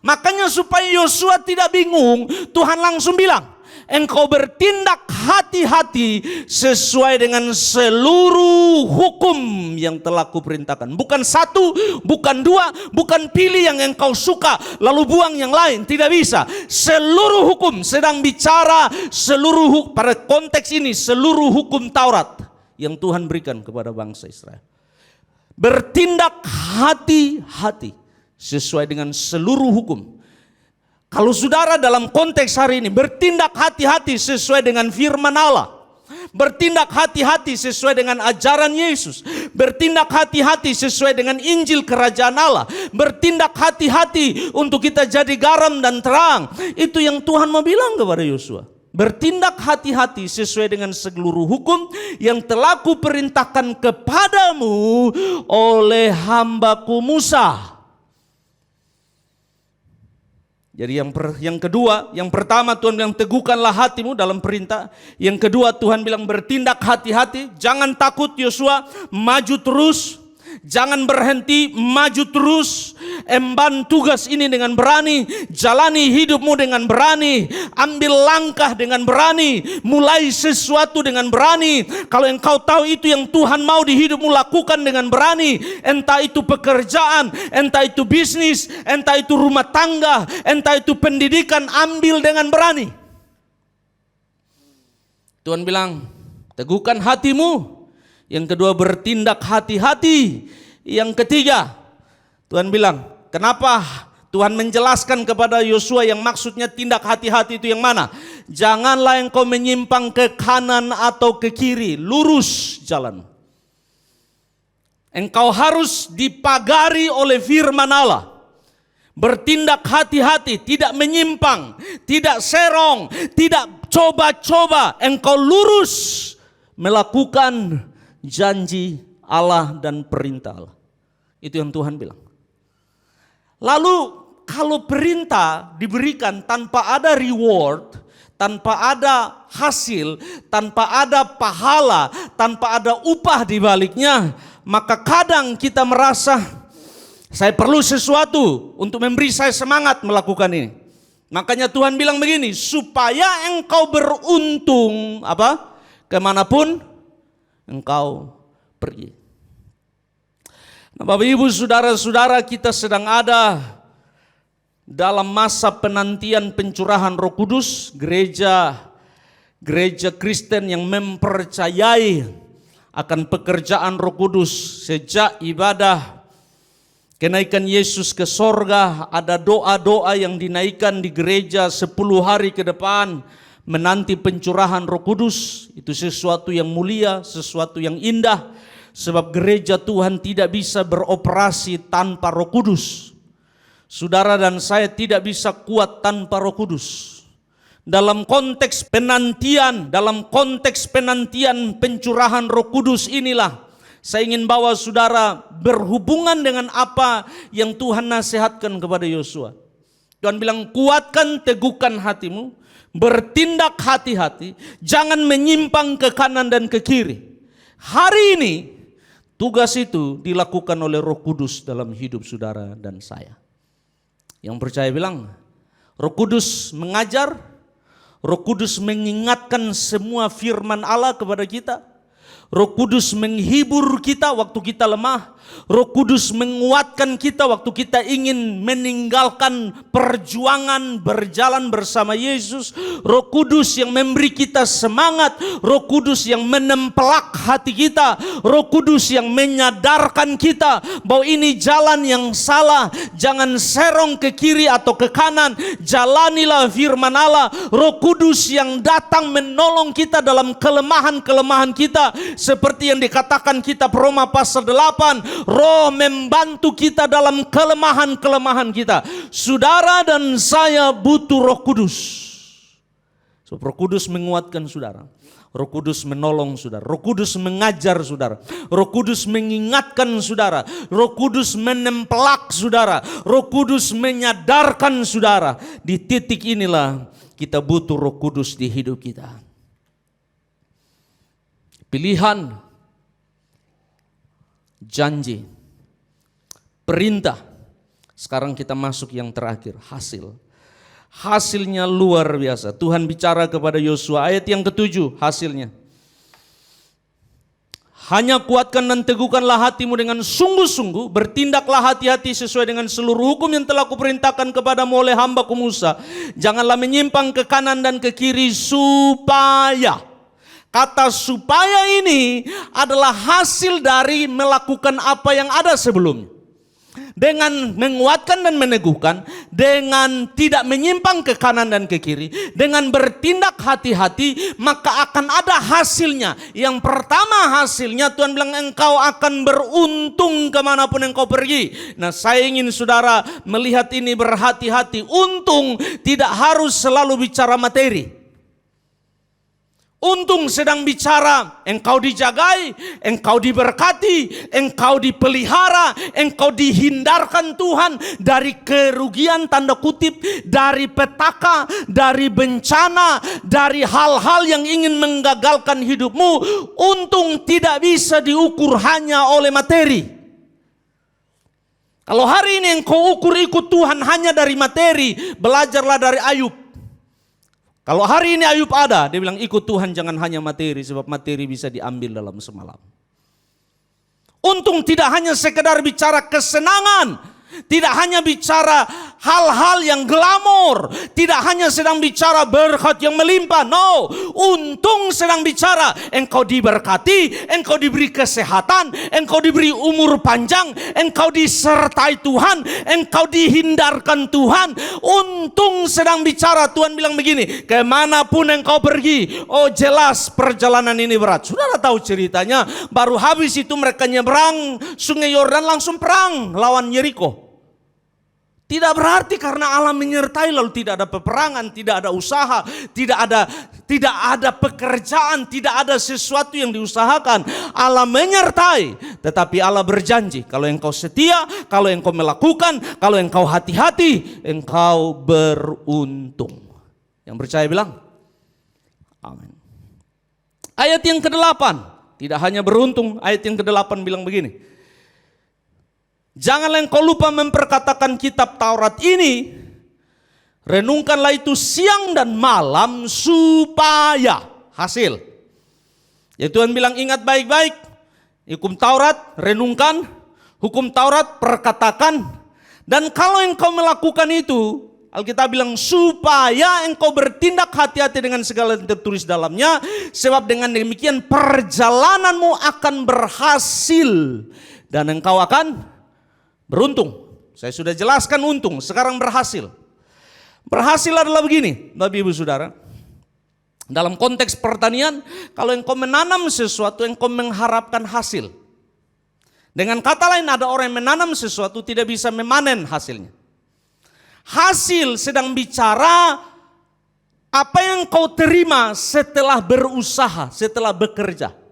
Makanya supaya Yosua tidak bingung, Tuhan langsung bilang, engkau bertindak hati-hati sesuai dengan seluruh hukum yang telah kuperintahkan. Bukan satu, bukan dua, bukan pilih yang engkau suka lalu buang yang lain. Tidak bisa. Seluruh hukum, sedang bicara seluruh, pada konteks ini seluruh hukum Taurat yang Tuhan berikan kepada bangsa Israel. Bertindak hati-hati sesuai dengan seluruh hukum. Kalau saudara dalam konteks hari ini bertindak hati-hati sesuai dengan firman Allah, bertindak hati-hati sesuai dengan ajaran Yesus, bertindak hati-hati sesuai dengan Injil Kerajaan Allah, bertindak hati-hati untuk kita jadi garam dan terang. Itu yang Tuhan mau bilang kepada Yosua. Bertindak hati-hati sesuai dengan seluruh hukum yang telah kuperintahkan kepadamu oleh hambaku Musa. Jadi yang kedua, yang pertama Tuhan bilang teguhkanlah hatimu dalam perintah. Yang kedua Tuhan bilang bertindak hati-hati. Jangan takut Yosua, maju terus. Jangan berhenti, maju terus. Emban tugas ini dengan berani. Jalani hidupmu dengan berani. Ambil langkah dengan berani. Mulai sesuatu dengan berani. Kalau engkau tahu itu yang Tuhan mau di hidupmu, lakukan dengan berani. Entah itu pekerjaan, entah itu bisnis, entah itu rumah tangga, entah itu pendidikan, ambil dengan berani. Tuhan bilang, teguhkan hatimu. Yang kedua bertindak hati-hati. Yang ketiga Tuhan bilang, kenapa Tuhan menjelaskan kepada Yosua yang maksudnya tindak hati-hati itu yang mana? Janganlah engkau menyimpang ke kanan atau ke kiri, lurus jalan. Engkau harus dipagari oleh firman Allah. Bertindak hati-hati, tidak menyimpang, tidak serong, tidak coba-coba. Engkau lurus melakukan janji Allah dan perintah Allah. Itu yang Tuhan bilang. Lalu kalau perintah diberikan tanpa ada reward, tanpa ada hasil, tanpa ada pahala, tanpa ada upah di baliknya, maka kadang kita merasa saya perlu sesuatu untuk memberi saya semangat melakukan ini. Makanya Tuhan bilang begini, supaya engkau beruntung apa? Kemanapun engkau pergi. Nah, Bapak Ibu saudara-saudara, kita sedang ada dalam masa penantian pencurahan Roh Kudus. Gereja Kristen yang mempercayai akan pekerjaan Roh Kudus sejak ibadah kenaikan Yesus ke sorga, ada doa-doa yang dinaikkan di gereja 10 hari ke depan menanti pencurahan Roh Kudus. Itu sesuatu yang mulia, sesuatu yang indah. Sebab gereja Tuhan tidak bisa beroperasi tanpa Roh Kudus. Saudara dan saya tidak bisa kuat tanpa Roh Kudus. Dalam konteks penantian pencurahan Roh Kudus inilah saya ingin bawa saudara berhubungan dengan apa yang Tuhan nasihatkan kepada Yosua. Tuhan bilang, kuatkan, teguhkan hatimu, bertindak hati-hati, jangan menyimpang ke kanan dan ke kiri. Hari ini tugas itu dilakukan oleh Roh Kudus dalam hidup saudara dan saya. Yang percaya bilang, Roh Kudus mengajar, Roh Kudus mengingatkan semua firman Allah kepada kita. Roh Kudus menghibur kita waktu kita lemah. Roh Kudus menguatkan kita waktu kita ingin meninggalkan perjuangan berjalan bersama Yesus. Roh Kudus yang memberi kita semangat. Roh Kudus yang menempelak hati kita. Roh Kudus yang menyadarkan kita bahwa ini jalan yang salah. Jangan serong ke kiri atau ke kanan. Jalanilah firman Allah. Roh Kudus yang datang menolong kita dalam kelemahan-kelemahan kita. Seperti yang dikatakan kitab Roma pasal 8. Roh membantu kita dalam kelemahan-kelemahan kita. Saudara dan saya butuh Roh Kudus. So, Roh Kudus menguatkan saudara. Roh Kudus menolong saudara. Roh Kudus mengajar saudara. Roh Kudus mengingatkan saudara. Roh Kudus menempelak saudara. Roh Kudus menyadarkan saudara. Di titik inilah kita butuh Roh Kudus di hidup kita. Pilihan, janji, perintah. Sekarang kita masuk yang terakhir, hasil. Hasilnya luar biasa. Tuhan bicara kepada Yosua, ayat yang ke-7 hasilnya. Hanya kuatkan dan teguhkanlah hatimu dengan sungguh-sungguh, bertindaklah hati-hati sesuai dengan seluruh hukum yang telah kuperintahkan kepadamu oleh hamba-Ku Musa. Janganlah menyimpang ke kanan dan ke kiri supaya. Kata supaya ini adalah hasil dari melakukan apa yang ada sebelumnya. Dengan menguatkan dan meneguhkan, dengan tidak menyimpang ke kanan dan ke kiri, dengan bertindak hati-hati, maka akan ada hasilnya. Yang pertama hasilnya Tuhan bilang engkau akan beruntung kemanapun engkau pergi. Nah, saya ingin saudara melihat ini berhati-hati. Untung tidak harus selalu bicara materi. Untung sedang bicara engkau dijagai, engkau diberkati, engkau dipelihara, engkau dihindarkan Tuhan dari kerugian tanda kutip, dari petaka, dari bencana, dari hal-hal yang ingin menggagalkan hidupmu. Untung tidak bisa diukur hanya oleh materi. Kalau hari ini engkau ukur ikut Tuhan hanya dari materi, belajarlah dari Ayub. Kalau hari ini Ayub ada, dia bilang ikut Tuhan jangan hanya materi, sebab materi bisa diambil dalam semalam. Untung tidak hanya sekedar bicara kesenangan, tidak hanya bicara hal-hal yang glamor, tidak hanya sedang bicara berkat yang melimpah. No, untung sedang bicara engkau diberkati, engkau diberi kesehatan, engkau diberi umur panjang, engkau disertai Tuhan, engkau dihindarkan Tuhan. Untung sedang bicara Tuhan bilang begini, kemanapun engkau pergi, oh jelas perjalanan ini berat. Saudara tahu ceritanya, baru habis itu mereka nyebrang sungai Yordan langsung perang lawan Yeriko. Tidak berarti karena Allah menyertai lalu tidak ada peperangan, tidak ada usaha, tidak ada pekerjaan, tidak ada sesuatu yang diusahakan. Allah menyertai, tetapi Allah berjanji kalau engkau setia, kalau engkau melakukan, kalau engkau hati-hati, engkau beruntung. Yang percaya bilang amin. Ayat yang ke-8, tidak hanya beruntung, ayat yang ke-8 bilang begini. Janganlah engkau lupa memperkatakan kitab Taurat ini, renungkanlah itu siang dan malam supaya hasil. Ya Tuhan bilang ingat baik-baik, hukum Taurat renungkan, hukum Taurat perkatakan, dan kalau engkau melakukan itu, Alkitab bilang supaya engkau bertindak hati-hati dengan segala yang tertulis dalamnya, sebab dengan demikian perjalananmu akan berhasil dan engkau akan beruntung. Saya sudah jelaskan untung, sekarang berhasil. Berhasil adalah begini, Bapak Ibu Saudara. Dalam konteks pertanian, kalau engkau menanam sesuatu, engkau mengharapkan hasil. Dengan kata lain, ada orang yang menanam sesuatu tidak bisa memanen hasilnya. Hasil sedang bicara apa yang kau terima setelah berusaha, setelah bekerja.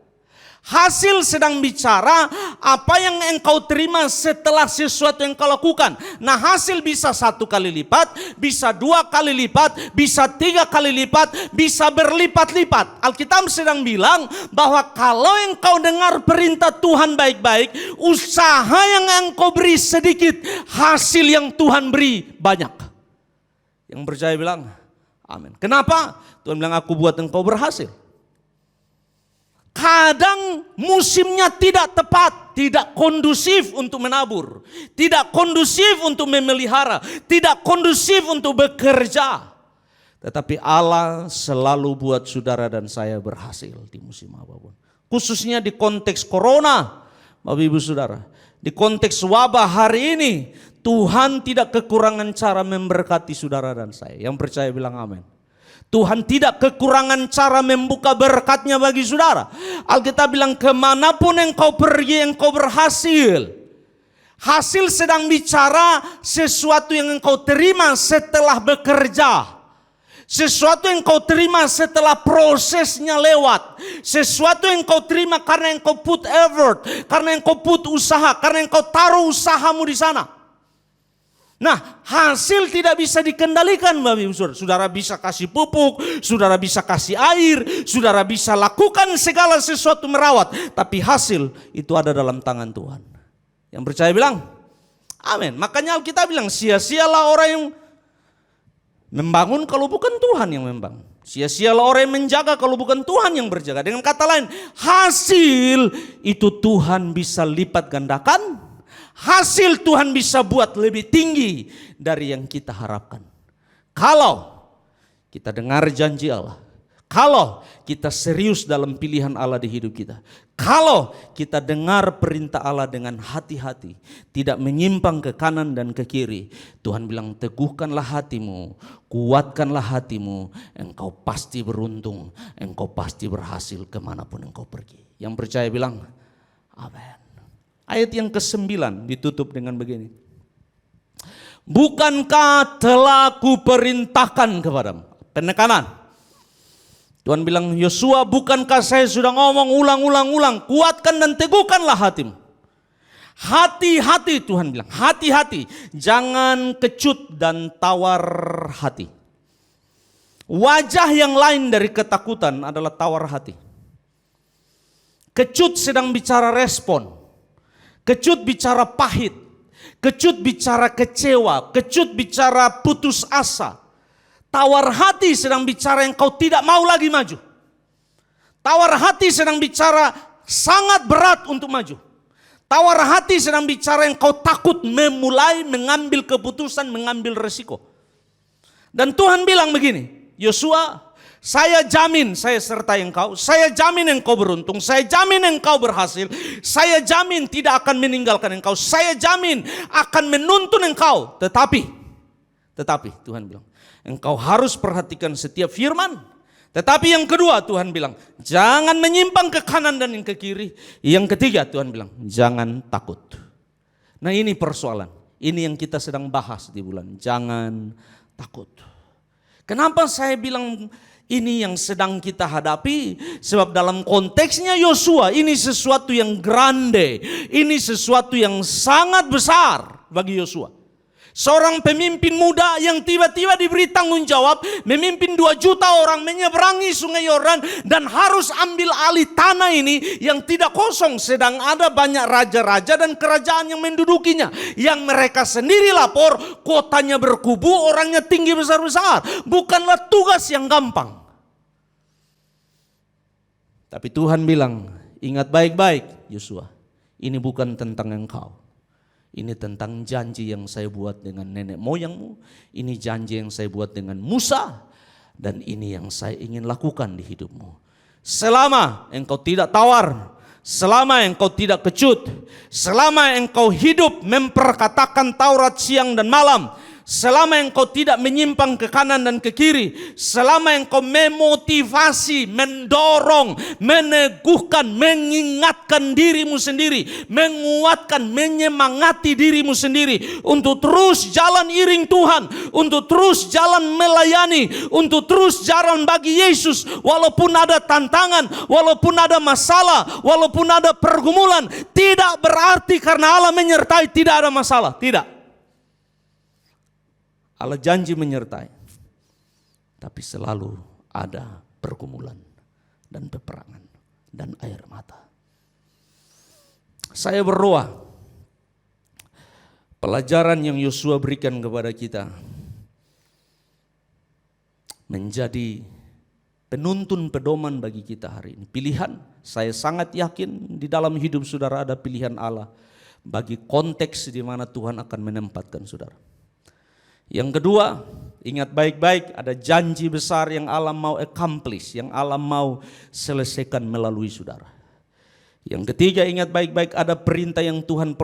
Hasil sedang bicara apa yang engkau terima setelah sesuatu yang kau lakukan. Nah, hasil bisa 1 kali lipat, bisa 2 kali lipat, bisa 3 kali lipat, bisa berlipat-lipat. Alkitab sedang bilang bahwa kalau engkau dengar perintah Tuhan baik-baik, usaha yang engkau beri sedikit, hasil yang Tuhan beri banyak. Yang percaya bilang amin. Kenapa? Tuhan bilang aku buat engkau berhasil. Kadang musimnya tidak tepat, tidak kondusif untuk menabur, tidak kondusif untuk memelihara, tidak kondusif untuk bekerja. Tetapi Allah selalu buat saudara dan saya berhasil di musim apapun. Khususnya di konteks corona, Bapak Ibu Saudara. Di konteks wabah hari ini, Tuhan tidak kekurangan cara memberkati saudara dan saya. Yang percaya bilang amin. Tuhan tidak kekurangan cara membuka berkatnya bagi saudara. Alkitab bilang kemanapun engkau pergi engkau berhasil. Hasil sedang bicara sesuatu yang engkau terima setelah bekerja. Sesuatu yang engkau terima setelah prosesnya lewat. Sesuatu yang engkau terima karena engkau put effort. Karena engkau put usaha. Karena engkau taruh usahamu di sana. Nah, hasil tidak bisa dikendalikan, Bapak Ibu Saudara. Saudara bisa kasih pupuk, saudara bisa kasih air, saudara bisa lakukan segala sesuatu merawat. Tapi hasil itu ada dalam tangan Tuhan. Yang percaya bilang, amin. Makanya Alkitab bilang, sia-sialah orang yang membangun kalau bukan Tuhan yang membangun. Sia-sialah orang yang menjaga kalau bukan Tuhan yang berjaga. Dengan kata lain, hasil itu Tuhan bisa lipat gandakan. Hasil Tuhan bisa buat lebih tinggi dari yang kita harapkan. Kalau kita dengar janji Allah. Kalau kita serius dalam pilihan Allah di hidup kita. Kalau kita dengar perintah Allah dengan hati-hati. Tidak menyimpang ke kanan dan ke kiri. Tuhan bilang teguhkanlah hatimu. Kuatkanlah hatimu. Engkau pasti beruntung. Engkau pasti berhasil kemanapun engkau pergi. Yang percaya bilang amin. Ayat yang ke-9 ditutup dengan begini. Bukankah telah kuperintahkan kepadamu? Penekanan. Tuhan bilang, Yosua, bukankah saya sudah ngomong ulang. Kuatkan dan teguhkanlah hatimu. Hati-hati, Tuhan bilang. Hati-hati. Jangan kecut dan tawar hati. Wajah yang lain dari ketakutan adalah tawar hati. Kecut sedang bicara respon. Kecut bicara pahit, kecut bicara kecewa, kecut bicara putus asa. Tawar hati sedang bicara yang kau tidak mau lagi maju. Tawar hati sedang bicara sangat berat untuk maju. Tawar hati sedang bicara yang kau takut memulai mengambil keputusan, mengambil resiko. Dan Tuhan bilang begini, Yosua, saya jamin saya sertai engkau, saya jamin engkau beruntung, saya jamin engkau berhasil, saya jamin tidak akan meninggalkan engkau, saya jamin akan menuntun engkau. Tetapi Tuhan bilang, engkau harus perhatikan setiap firman. Tetapi yang kedua Tuhan bilang, jangan menyimpang ke kanan dan ke kiri. Yang ketiga Tuhan bilang, jangan takut. Nah ini persoalan, ini yang kita sedang bahas di bulan, jangan takut. Kenapa saya bilang ini yang sedang kita hadapi? Sebab dalam konteksnya Yosua ini sesuatu yang grande. Ini sesuatu yang sangat besar bagi Yosua. Seorang pemimpin muda yang tiba-tiba diberi tanggung jawab memimpin 2 juta orang menyeberangi sungai Yordan dan harus ambil alih tanah ini yang tidak kosong. Sedang ada banyak raja-raja dan kerajaan yang mendudukinya. Yang mereka sendiri lapor kotanya berkubu, orangnya tinggi besar-besar. Bukanlah tugas yang gampang. Tapi Tuhan bilang, ingat baik-baik Yosua, ini bukan tentang engkau. Ini tentang janji yang saya buat dengan nenek moyangmu. Ini janji yang saya buat dengan Musa. Dan ini yang saya ingin lakukan di hidupmu. Selama engkau tidak tawar, selama engkau tidak kecut, selama engkau hidup memperkatakan Taurat siang dan malam, selama engkau tidak menyimpang ke kanan dan ke kiri, selama engkau memotivasi, mendorong, meneguhkan, mengingatkan dirimu sendiri, menguatkan, menyemangati dirimu sendiri untuk terus jalan iring Tuhan, untuk terus jalan melayani, untuk terus jalan bagi Yesus, walaupun ada tantangan, walaupun ada masalah, walaupun ada pergumulan, tidak berarti karena Allah menyertai tidak ada masalah, tidak. Allah janji menyertai, tapi selalu ada pergumulan dan peperangan dan air mata. Saya berdoa pelajaran yang Yosua berikan kepada kita menjadi penuntun pedoman bagi kita hari ini. Pilihan, saya sangat yakin di dalam hidup saudara ada pilihan Allah bagi konteks di mana Tuhan akan menempatkan saudara. Yang kedua, ingat baik-baik ada janji besar yang Allah mau accomplish, yang Allah mau selesaikan melalui saudara. Yang ketiga, ingat baik-baik ada perintah yang Tuhan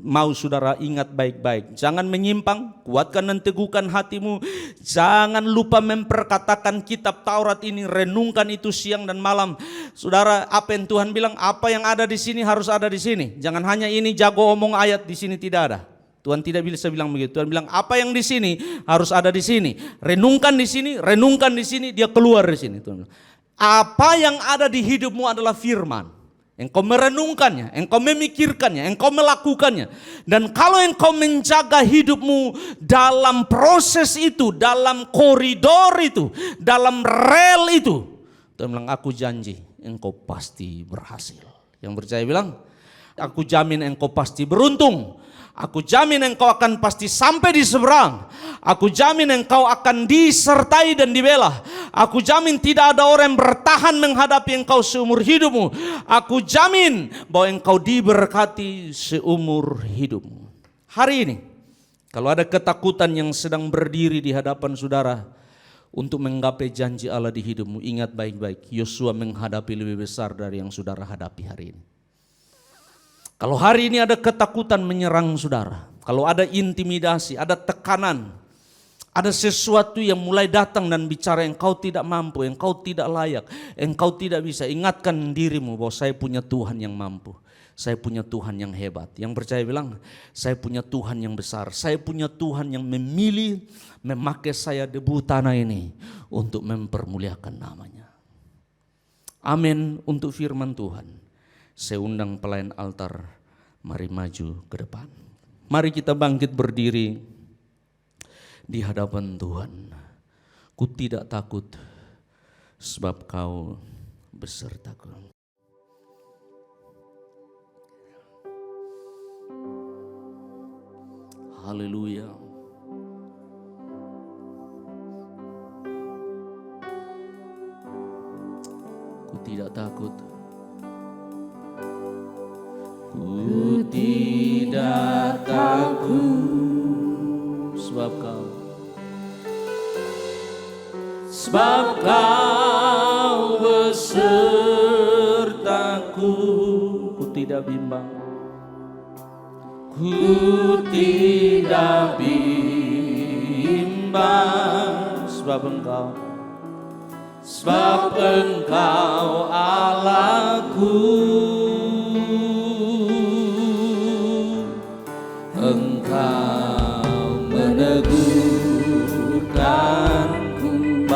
mau saudara ingat baik-baik. Jangan menyimpang, kuatkan dan teguhkan hatimu. Jangan lupa memperkatakan kitab Taurat ini, renungkan itu siang dan malam. Saudara, apa yang Tuhan bilang, apa yang ada di sini harus ada di sini. Jangan hanya ini jago omong ayat di sini tidak ada. Tuhan tidak bisa bilang begitu. Tuhan bilang apa yang di sini harus ada di sini. Renungkan di sini, renungkan di sini, dia keluar di sini. Tuhan bilang, apa yang ada di hidupmu adalah firman. Engkau merenungkannya, engkau memikirkannya, engkau melakukannya. Dan kalau engkau menjaga hidupmu dalam proses itu, dalam koridor itu, dalam rel itu, Tuhan bilang aku janji engkau pasti berhasil. Yang percaya bilang, aku jamin engkau pasti beruntung. Aku jamin engkau akan pasti sampai di seberang. Aku jamin engkau akan disertai dan dibela. Aku jamin tidak ada orang yang bertahan menghadapi engkau seumur hidupmu. Aku jamin bahwa engkau diberkati seumur hidupmu. Hari ini, kalau ada ketakutan yang sedang berdiri di hadapan saudara untuk menggapai janji Allah di hidupmu, ingat baik-baik, Yosua menghadapi lebih besar dari yang saudara hadapi hari ini. Kalau hari ini ada ketakutan menyerang saudara, kalau ada intimidasi, ada tekanan, ada sesuatu yang mulai datang dan bicara engkau tidak mampu, engkau tidak layak, engkau tidak bisa, ingatkan dirimu bahwa saya punya Tuhan yang mampu, saya punya Tuhan yang hebat. Yang percaya bilang, saya punya Tuhan yang besar, saya punya Tuhan yang memilih, memakai saya debu tanah ini untuk mempermuliakan namanya. Amin untuk firman Tuhan. Saya undang pelayan altar, mari maju ke depan. Mari kita bangkit berdiri di hadapan Tuhan. Ku tidak takut sebab kau besertaku. Haleluya. Ku tidak takut. Ku tidak takut sebab kau besertaku. Ku tidak bimbang, ku tidak bimbang sebab engkau Allahku. Engkau meneguhkanku,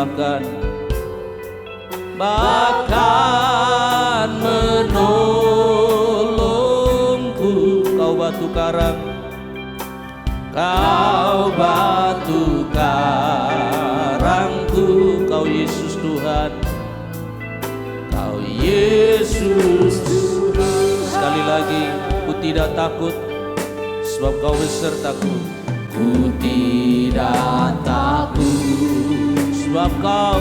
bahkan menolongku. Kau batu karang, kau batu karangku. Kau Yesus Tuhan, kau Yesus Tuhan. Sekali lagi, ku tidak takut sebab kau besertaku. Ku tidak takut sebab kau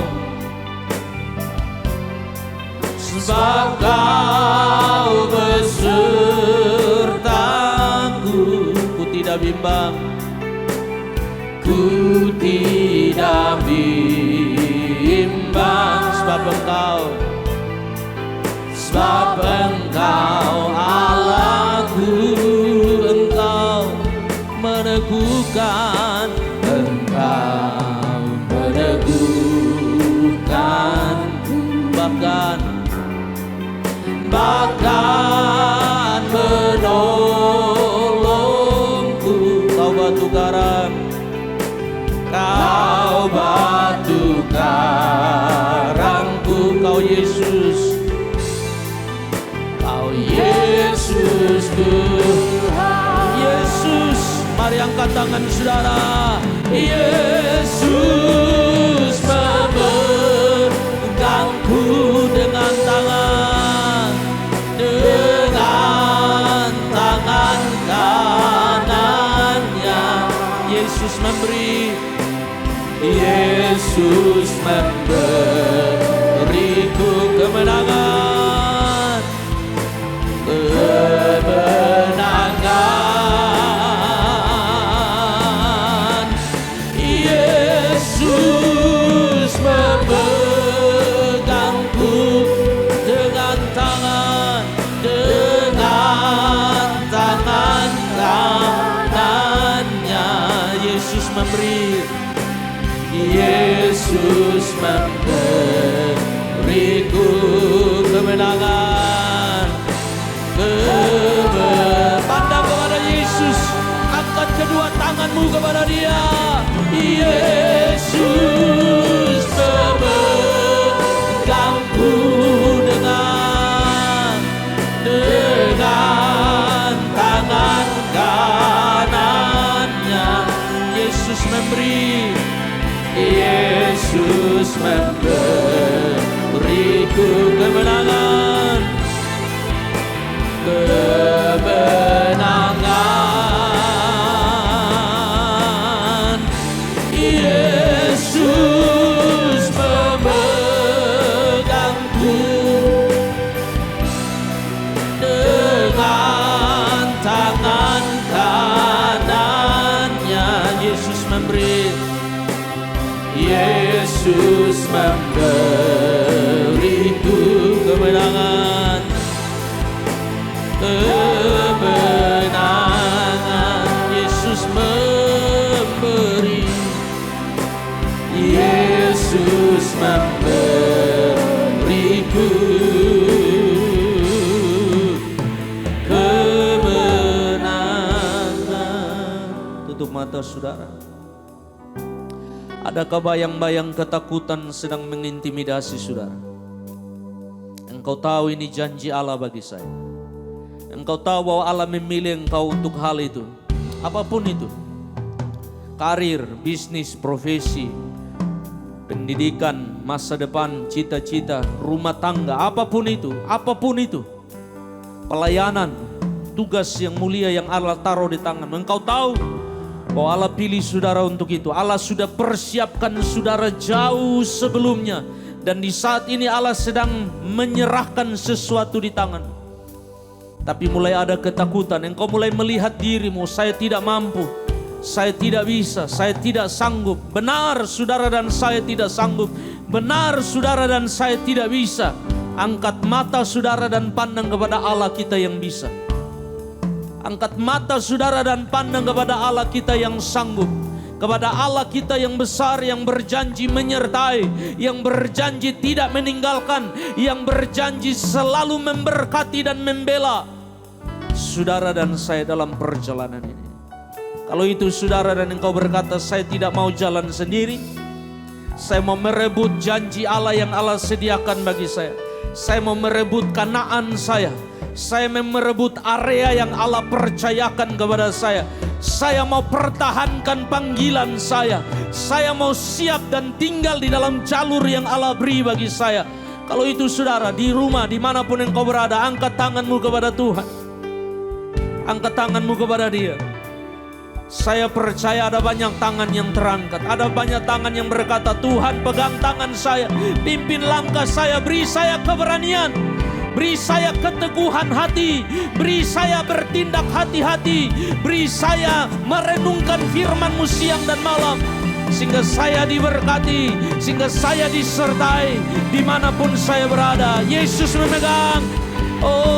besertaku. Ku tidak bimbang, ku tidak bimbang sebab engkau Allahku. Engkau meneguhkan bahkan menolongku. Kau batu karang, Kau batu karangku, Kau Yesus, Kau Yesusku. Yesus, mari angkat tangan saudara. Yesus memegangku dengan tangan kanannya. Yesus memberi, Yesus memberiku kemenangan, kemenangan. Yesus memegangku dengan tangan kanannya. Yesus memberi, Yesus memberiku kemenangan. Pandang kepada Yesus, angkat kedua tanganmu kepada Dia. Yesus memegangku dengan tangan kanannya. Yesus memberi, Yesus memberiku kemenangan, kemenangan. Yesus memegangku dengan tangan kanannya. Yesus memberi, Yesus memberiku kemenangan, kemenangan. Yesus memberi, Yesus memberiku kemenangan. Tutup mata saudara. Adakah bayang-bayang ketakutan sedang mengintimidasi saudara? Engkau tahu ini janji Allah bagi saya. Engkau tahu bahwa Allah memilih engkau untuk hal itu. Apapun itu. Karir, bisnis, profesi, pendidikan, masa depan, cita-cita, rumah tangga, apapun itu. Pelayanan, tugas yang mulia yang Allah taruh di tangan. Engkau tahu bahwa Allah pilih saudara untuk itu. Allah sudah persiapkan saudara jauh sebelumnya. Dan di saat ini Allah sedang menyerahkan sesuatu di tangan. Tapi mulai ada ketakutan. Engkau mulai melihat dirimu, saya tidak mampu, saya tidak bisa, saya tidak sanggup. Benar saudara dan saya tidak sanggup. Benar saudara dan saya tidak bisa. Angkat mata saudara dan pandang kepada Allah kita yang bisa. Angkat mata saudara dan pandang kepada Allah kita yang sanggup. Kepada Allah kita yang besar, yang berjanji menyertai, yang berjanji tidak meninggalkan, yang berjanji selalu memberkati dan membela saudara dan saya dalam perjalanan ini. Kalau itu saudara dan engkau berkata, saya tidak mau jalan sendiri, saya mau merebut janji Allah yang Allah sediakan bagi saya. Saya mau merebut Kanaan saya mau merebut area yang Allah percayakan kepada saya. Saya mau pertahankan panggilan saya. Saya mau siap dan tinggal di dalam jalur yang Allah beri bagi saya. Kalau itu saudara, di rumah, dimanapun engkau berada, angkat tanganmu kepada Tuhan. Angkat tanganmu kepada Dia. Saya percaya ada banyak tangan yang terangkat. Ada banyak tangan yang berkata, Tuhan pegang tangan saya, pimpin langkah saya, beri saya keberanian, beri saya keteguhan hati, beri saya bertindak hati-hati, beri saya merenungkan firman-Mu siang dan malam, sehingga saya diberkati, sehingga saya disertai dimanapun saya berada. Yesus memegang. Oh,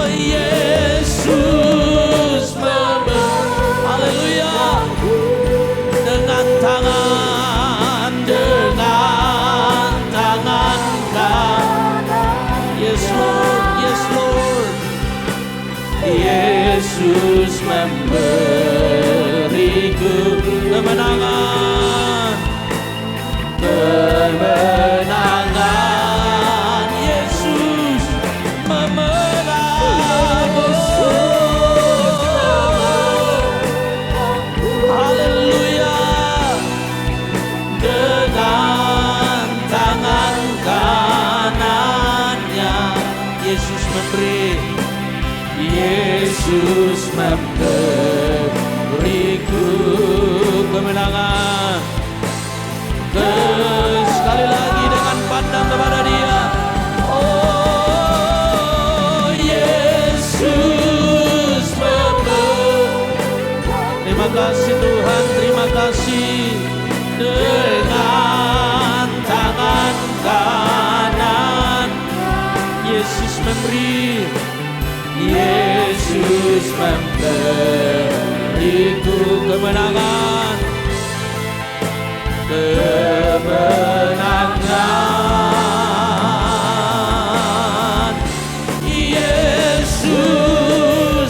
Yesus memegang. Haleluya. Dengan tangan Yesus memberiku kemenangan, kemenangan. Yesus memenangkan. Haleluya. Dengan tangan kanannya Yesus memberi, Yesus memberiku kemenangan. Sekali lagi dengan pandang kepada Dia. Oh, Yesus memberiku. Terima kasih Tuhan, terima kasih. Dengan tangan kanan Yesus memberi, Yesus memberiku kemenangan, kemenangan. Yesus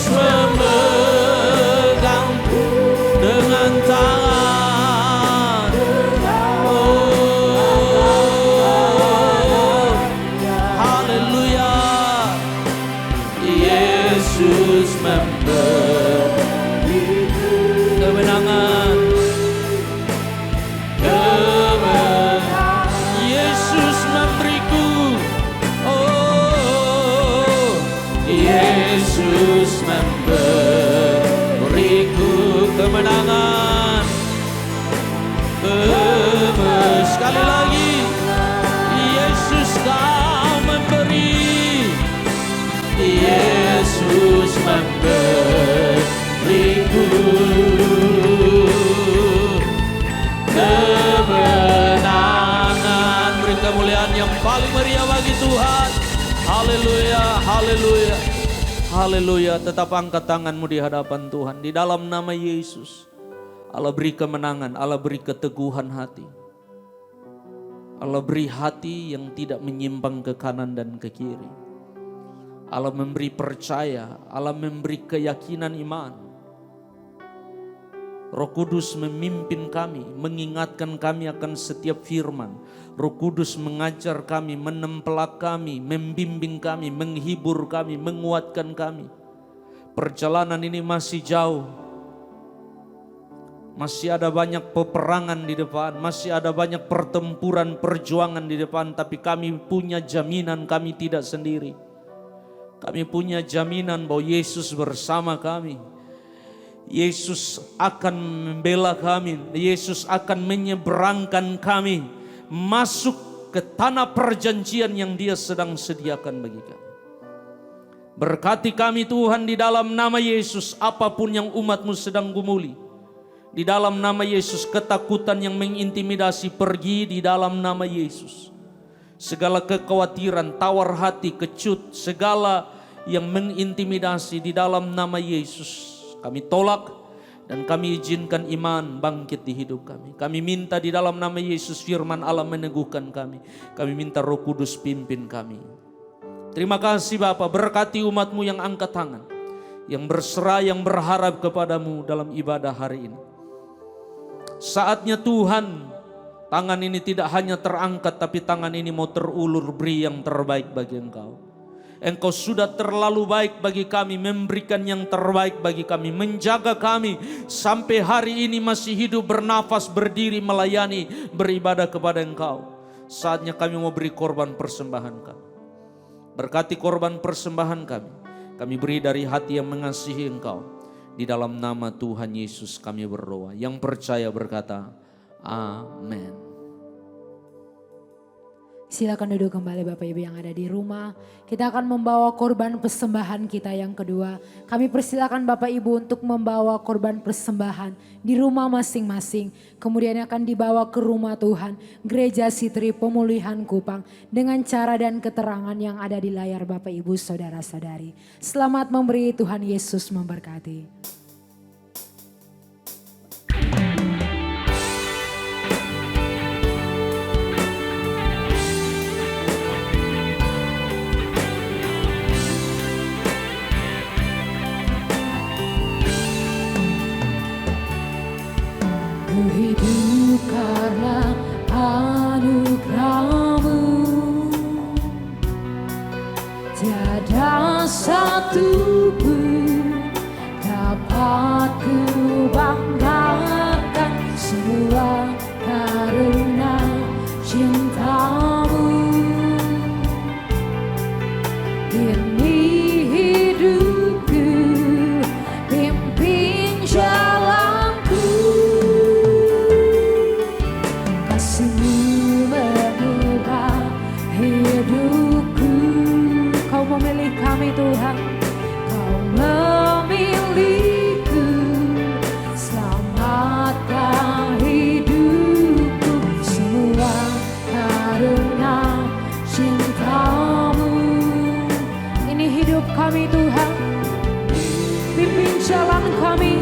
memegangku dengan tangan. Oh, haleluya. Yesus memberiku kemenangan. Yesus memberiku. Oh, Yesus memberiku kemenangan. Sekali lagi, Yesus kau memberi, Yesus memberiku kemenangan. Beri kemuliaan yang paling meriah bagi Tuhan. Haleluya, haleluya, haleluya. Tetap angkat tanganmu di hadapan Tuhan. Di dalam nama Yesus, Allah beri kemenangan, Allah beri keteguhan hati. Allah beri hati yang tidak menyimpang ke kanan dan ke kiri. Allah memberi percaya, Allah memberi keyakinan iman. Roh Kudus memimpin kami, mengingatkan kami akan setiap firman. Roh Kudus mengajar kami, menempelak kami, membimbing kami, menghibur kami, menguatkan kami. Perjalanan ini masih jauh. Masih ada banyak peperangan di depan, masih ada banyak pertempuran, perjuangan di depan. Tapi kami punya jaminan kami tidak sendiri. Kami punya jaminan bahwa Yesus bersama kami. Yesus akan membela kami. Yesus akan menyeberangkan kami masuk ke tanah perjanjian yang Dia sedang sediakan bagi kami. Berkati kami Tuhan di dalam nama Yesus. Apapun yang umat-Mu sedang gumuli, di dalam nama Yesus, ketakutan yang mengintimidasi pergi di dalam nama Yesus. Segala kekhawatiran, tawar hati, kecut, segala yang mengintimidasi di dalam nama Yesus kami tolak dan kami izinkan iman bangkit di hidup kami. Kami minta di dalam nama Yesus firman Allah meneguhkan kami. Kami minta Roh Kudus pimpin kami. Terima kasih Bapa, berkati umat-Mu yang angkat tangan, yang berserah, yang berharap kepadamu dalam ibadah hari ini. Saatnya Tuhan, tangan ini tidak hanya terangkat, tapi tangan ini mau terulur beri yang terbaik bagi Engkau. Engkau sudah terlalu baik bagi kami, memberikan yang terbaik bagi kami, menjaga kami sampai hari ini masih hidup, bernafas, berdiri, melayani, beribadah kepada Engkau. Saatnya kami mau beri korban persembahan kami. Berkati korban persembahan kami. Kami beri dari hati yang mengasihi Engkau. Di dalam nama Tuhan Yesus kami berdoa. Yang percaya berkata, amin. Silakan duduk kembali Bapak Ibu yang ada di rumah. Kita akan membawa korban persembahan kita yang kedua. Kami persilakan Bapak Ibu untuk membawa korban persembahan di rumah masing-masing. Kemudian akan dibawa ke rumah Tuhan, Gereja Sitri Pemulihan Kupang, dengan cara dan keterangan yang ada di layar Bapak Ibu saudara-saudari. Selamat memberi, Tuhan Yesus memberkati. kami Tuhan. Pimpin jalan kami,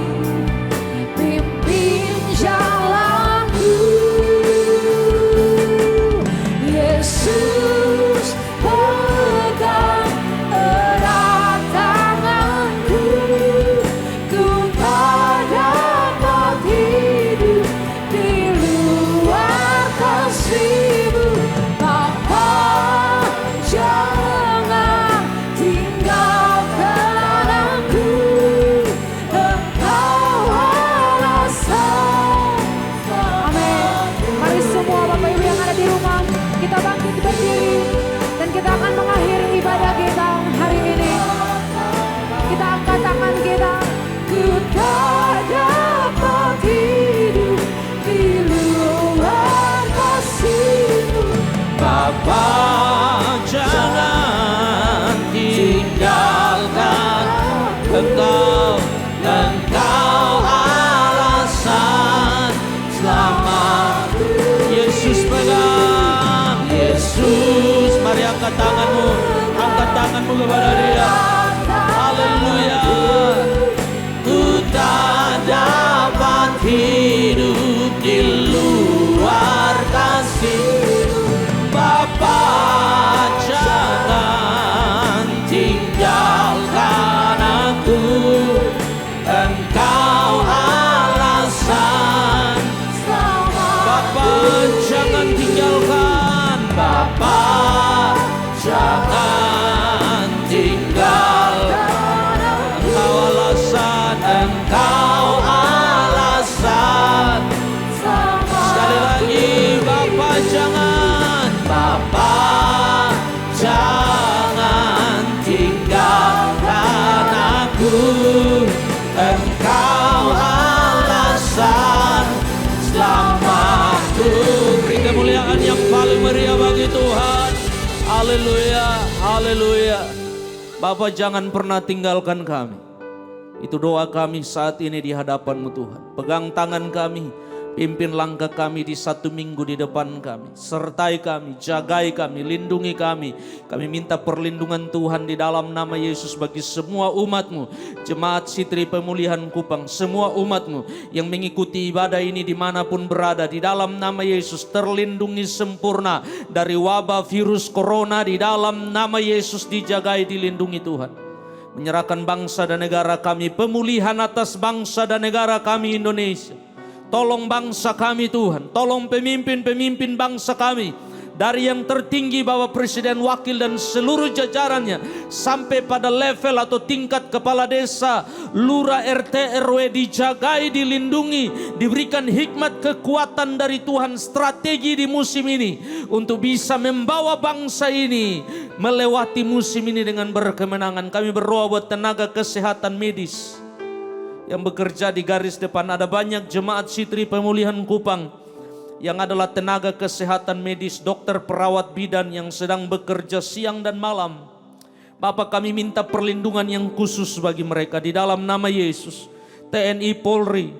pimpin jalanku. Yesus, pegang erat tanganku. Ku tak dapat hidup di luar kasih-Mu. Bapa, jangan tinggalkan aku. Engkau alasan. Amin. Mari semua Bapak Ibu yang ada di rumah, kita bangkit berdiri dan kita akan mengakhiri ibadah kita hari ini. Kita angkat tangan kita. Ku tak dapat hidup di luar kasih-Mu. Bapa, jangan tinggalkan Engkau alasan selamatku. Yesus pegang, Yesus, mari angkat tanganmu kepada Dia. Haleluya. Ku tak dapat hidup di luar kasih-Mu. Bapa, jangan tinggalkan aku. Engkau alasan. Bapa, jangan tinggalkan. Bapa, jangan tinggalkan. Engkau alasan. Engkau alasan. Sekali lagi, Bapa, jangan. Bapa, jangan tinggalkan aku. Engkau alasan selamatku. Beri kemuliaan yang paling meriah bagi Tuhan. Haleluya, haleluya. Bapa, jangan pernah tinggalkan kami. Itu doa kami saat ini di hadapan-Mu Tuhan. Pegang tangan kami, pimpin langkah kami di 1 minggu di depan kami. Sertai kami, jagai kami, lindungi kami. Kami minta perlindungan Tuhan di dalam nama Yesus bagi semua umat-Mu. Jemaat Sitri Pemulihan Kupang, semua umat-Mu yang mengikuti ibadah ini dimanapun berada. Di dalam nama Yesus terlindungi sempurna dari wabah virus corona. Di dalam nama Yesus dijagai, dilindungi Tuhan. Menyerahkan bangsa dan negara kami, pemulihan atas bangsa dan negara kami Indonesia. Tolong bangsa kami Tuhan, tolong pemimpin-pemimpin bangsa kami. Dari yang tertinggi Bapak Presiden, Wakil dan seluruh jajarannya, sampai pada level atau tingkat kepala desa, lurah, RT, RW dijagai, dilindungi, diberikan hikmat kekuatan dari Tuhan, strategi di musim ini untuk bisa membawa bangsa ini melewati musim ini dengan berkemenangan. Kami berdoa buat tenaga kesehatan medis yang bekerja di garis depan. Ada banyak jemaat Sitri Pemulihan Kupang yang adalah tenaga kesehatan medis, dokter, perawat bidan yang sedang bekerja siang dan malam. Bapak, kami minta perlindungan yang khusus bagi mereka di dalam nama Yesus. TNI, Polri,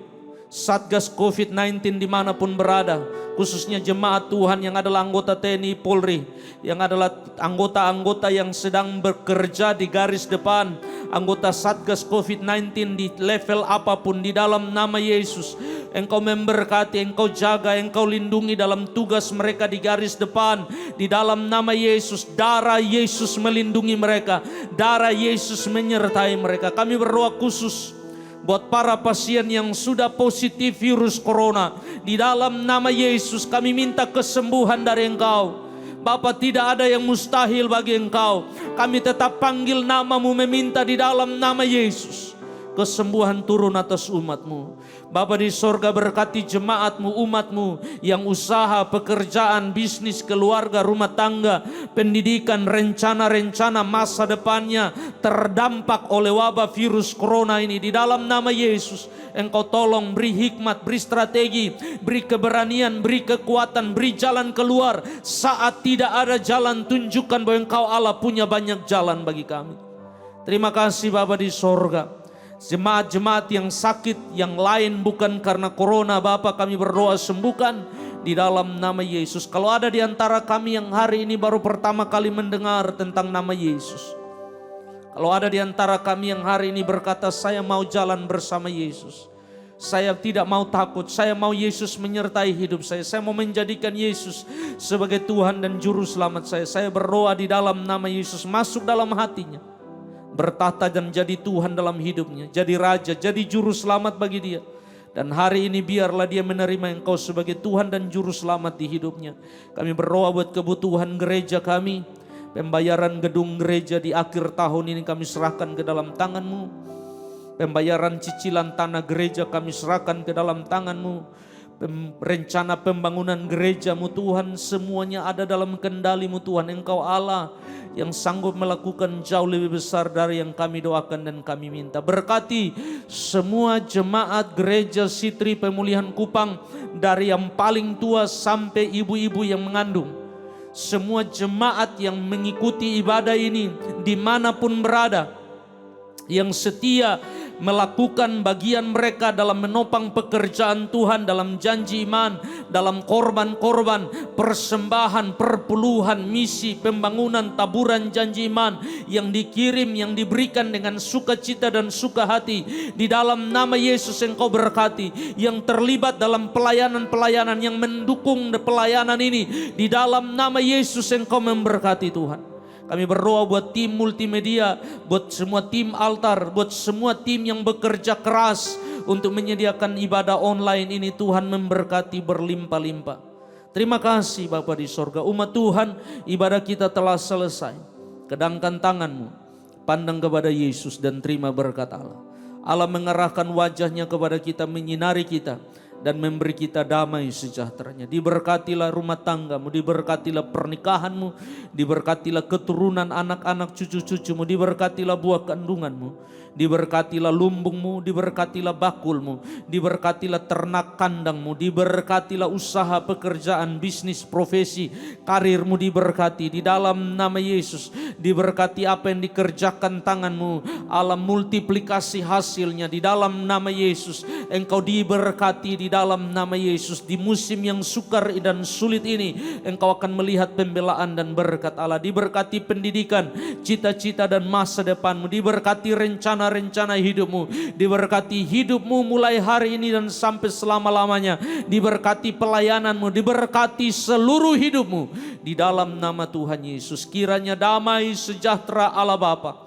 Satgas COVID-19 dimanapun berada, khususnya jemaat Tuhan yang adalah anggota TNI Polri, yang adalah anggota-anggota yang sedang bekerja di garis depan, anggota Satgas COVID-19 di level apapun, di dalam nama Yesus. Engkau memberkati, Engkau jaga, Engkau lindungi dalam tugas mereka di garis depan. Di dalam nama Yesus, darah Yesus melindungi mereka, darah Yesus menyertai mereka. Kami berdoa khusus buat para pasien yang sudah positif virus corona. Di dalam nama Yesus kami minta kesembuhan dari Engkau. Bapa, tidak ada yang mustahil bagi Engkau. Kami tetap panggil nama-Mu, meminta di dalam nama Yesus. Kesembuhan turun atas umat-Mu. Bapa di sorga, berkati jemaat-Mu, umat-Mu yang usaha, pekerjaan, bisnis, keluarga, rumah tangga, pendidikan, rencana-rencana masa depannya terdampak oleh wabah virus corona ini. Di dalam nama Yesus, Engkau tolong beri hikmat, beri strategi, beri keberanian, beri kekuatan, beri jalan keluar. Saat tidak ada jalan, tunjukkan bahwa Engkau Allah punya banyak jalan bagi kami. Terima kasih Bapa di sorga. Jemaat-jemaat yang sakit, yang lain bukan karena corona, Bapa, kami berdoa sembuhkan di dalam nama Yesus. Kalau ada di antara kami yang hari ini baru pertama kali mendengar tentang nama Yesus, Kalau ada di antara kami yang hari ini berkata, saya mau jalan bersama Yesus. Saya tidak mau takut, saya mau Yesus menyertai hidup saya. Saya mau menjadikan Yesus sebagai Tuhan dan Juru Selamat saya. Saya berdoa di dalam nama Yesus, masuk dalam hatinya. Bertahta dan jadi Tuhan dalam hidupnya. Jadi Raja, jadi Juru Selamat bagi dia. Dan hari ini biarlah dia menerima Engkau sebagai Tuhan dan Juru Selamat di hidupnya. Kami berdoa buat kebutuhan gereja kami. Pembayaran gedung gereja di akhir tahun ini kami serahkan ke dalam tangan-Mu. Pembayaran cicilan tanah gereja kami serahkan ke dalam tangan-Mu. Rencana pembangunan gereja-Mu Tuhan, semuanya ada dalam kendali-Mu Tuhan. Engkau Allah yang sanggup melakukan jauh lebih besar dari yang kami doakan dan kami minta. Berkati semua jemaat gereja Sitri Pemulihan Kupang, dari yang paling tua sampai ibu-ibu yang mengandung. Semua jemaat yang mengikuti ibadah ini dimanapun berada, yang setia melakukan bagian mereka dalam menopang pekerjaan Tuhan, dalam janji iman, dalam korban-korban, persembahan, perpuluhan, misi, pembangunan, taburan janji iman yang dikirim, yang diberikan dengan sukacita dan suka hati. Di dalam nama Yesus Engkau berkati yang terlibat dalam pelayanan-pelayanan, yang mendukung pelayanan ini. Di dalam nama Yesus Engkau memberkati Tuhan. Kami berdoa buat tim multimedia, buat semua tim altar, buat semua tim yang bekerja keras untuk menyediakan ibadah online ini. Tuhan memberkati berlimpah-limpah. Terima kasih Bapa di sorga. Umat Tuhan, ibadah kita telah selesai. Kedangkan tangan-Mu, pandang kepada Yesus dan terima berkat Allah. Allah mengerahkan wajahnya kepada kita, menyinari kita, dan memberi kita damai sejahteranya. Diberkatilah rumah tanggamu, diberkatilah pernikahanmu, diberkatilah keturunan anak-anak cucu-cucumu, diberkatilah buah kandunganmu, diberkatilah lumbungmu, diberkatilah bakulmu, diberkatilah ternak kandangmu, diberkatilah usaha, pekerjaan, bisnis, profesi, karirmu diberkati di dalam nama Yesus. Diberkati apa yang dikerjakan tanganmu, Allah multiplikasi hasilnya di dalam nama Yesus. Engkau diberkati di dalam nama Yesus. Di musim yang sukar dan sulit ini, Engkau akan melihat pembelaan dan berkat Allah. Diberkati pendidikan, cita-cita dan masa depanmu. Diberkati rencana-rencana hidupmu. Diberkati hidupmu mulai hari ini dan sampai selama-lamanya. Diberkati pelayananmu, diberkati seluruh hidupmu. Di dalam nama Tuhan Yesus, kiranya damai sejahtera Allah Bapa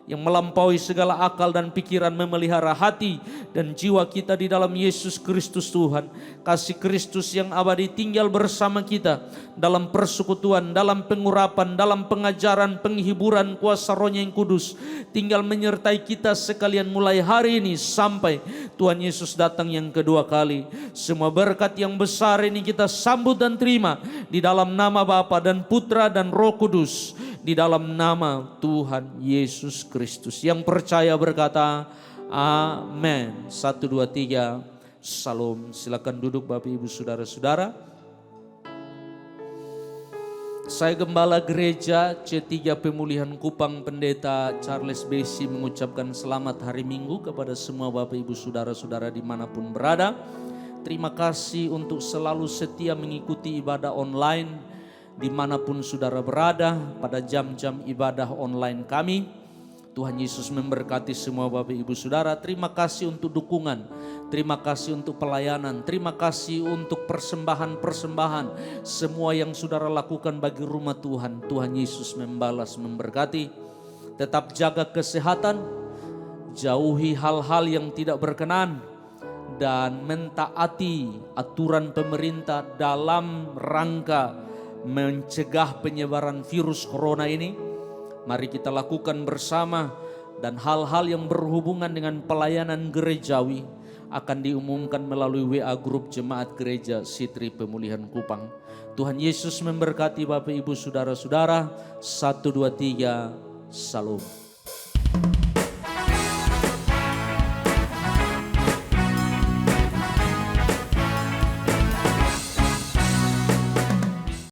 yang melampaui segala akal dan pikiran memelihara hati dan jiwa kita di dalam Yesus Kristus Tuhan. Kasih Kristus yang abadi tinggal bersama kita dalam persekutuan, dalam pengurapan, dalam pengajaran, penghiburan kuasa Roh-Nya yang kudus. Tinggal menyertai kita sekalian mulai hari ini sampai Tuhan Yesus datang yang kedua kali. Semua berkat yang besar ini kita sambut dan terima di dalam nama Bapa dan Putra dan Roh Kudus. Di dalam nama Tuhan Yesus Kristus. Yang percaya berkata amin. 1, 2, 3 Salam. Silakan duduk Bapak Ibu Saudara-saudara. Saya Gembala Gereja C3 Pemulihan Kupang Pendeta Charles Besi mengucapkan selamat hari Minggu kepada semua Bapak Ibu Saudara-saudara dimanapun berada. Terima kasih untuk selalu setia mengikuti ibadah online dimanapun saudara berada pada jam-jam ibadah online kami. Tuhan Yesus memberkati semua Bapak Ibu Saudara. Terima kasih untuk dukungan, terima kasih untuk pelayanan, terima kasih untuk persembahan-persembahan semua yang saudara lakukan bagi rumah Tuhan. Tuhan Yesus membalas, memberkati. Tetap jaga kesehatan, jauhi hal-hal yang tidak berkenan, dan mentaati aturan pemerintah dalam rangka mencegah penyebaran virus corona ini. Mari kita lakukan bersama, dan hal-hal yang berhubungan dengan pelayanan gerejawi akan diumumkan melalui WA grup Jemaat Gereja Sitri Pemulihan Kupang. Tuhan Yesus memberkati Bapak Ibu Saudara-saudara. 1, 2, 3 Salam.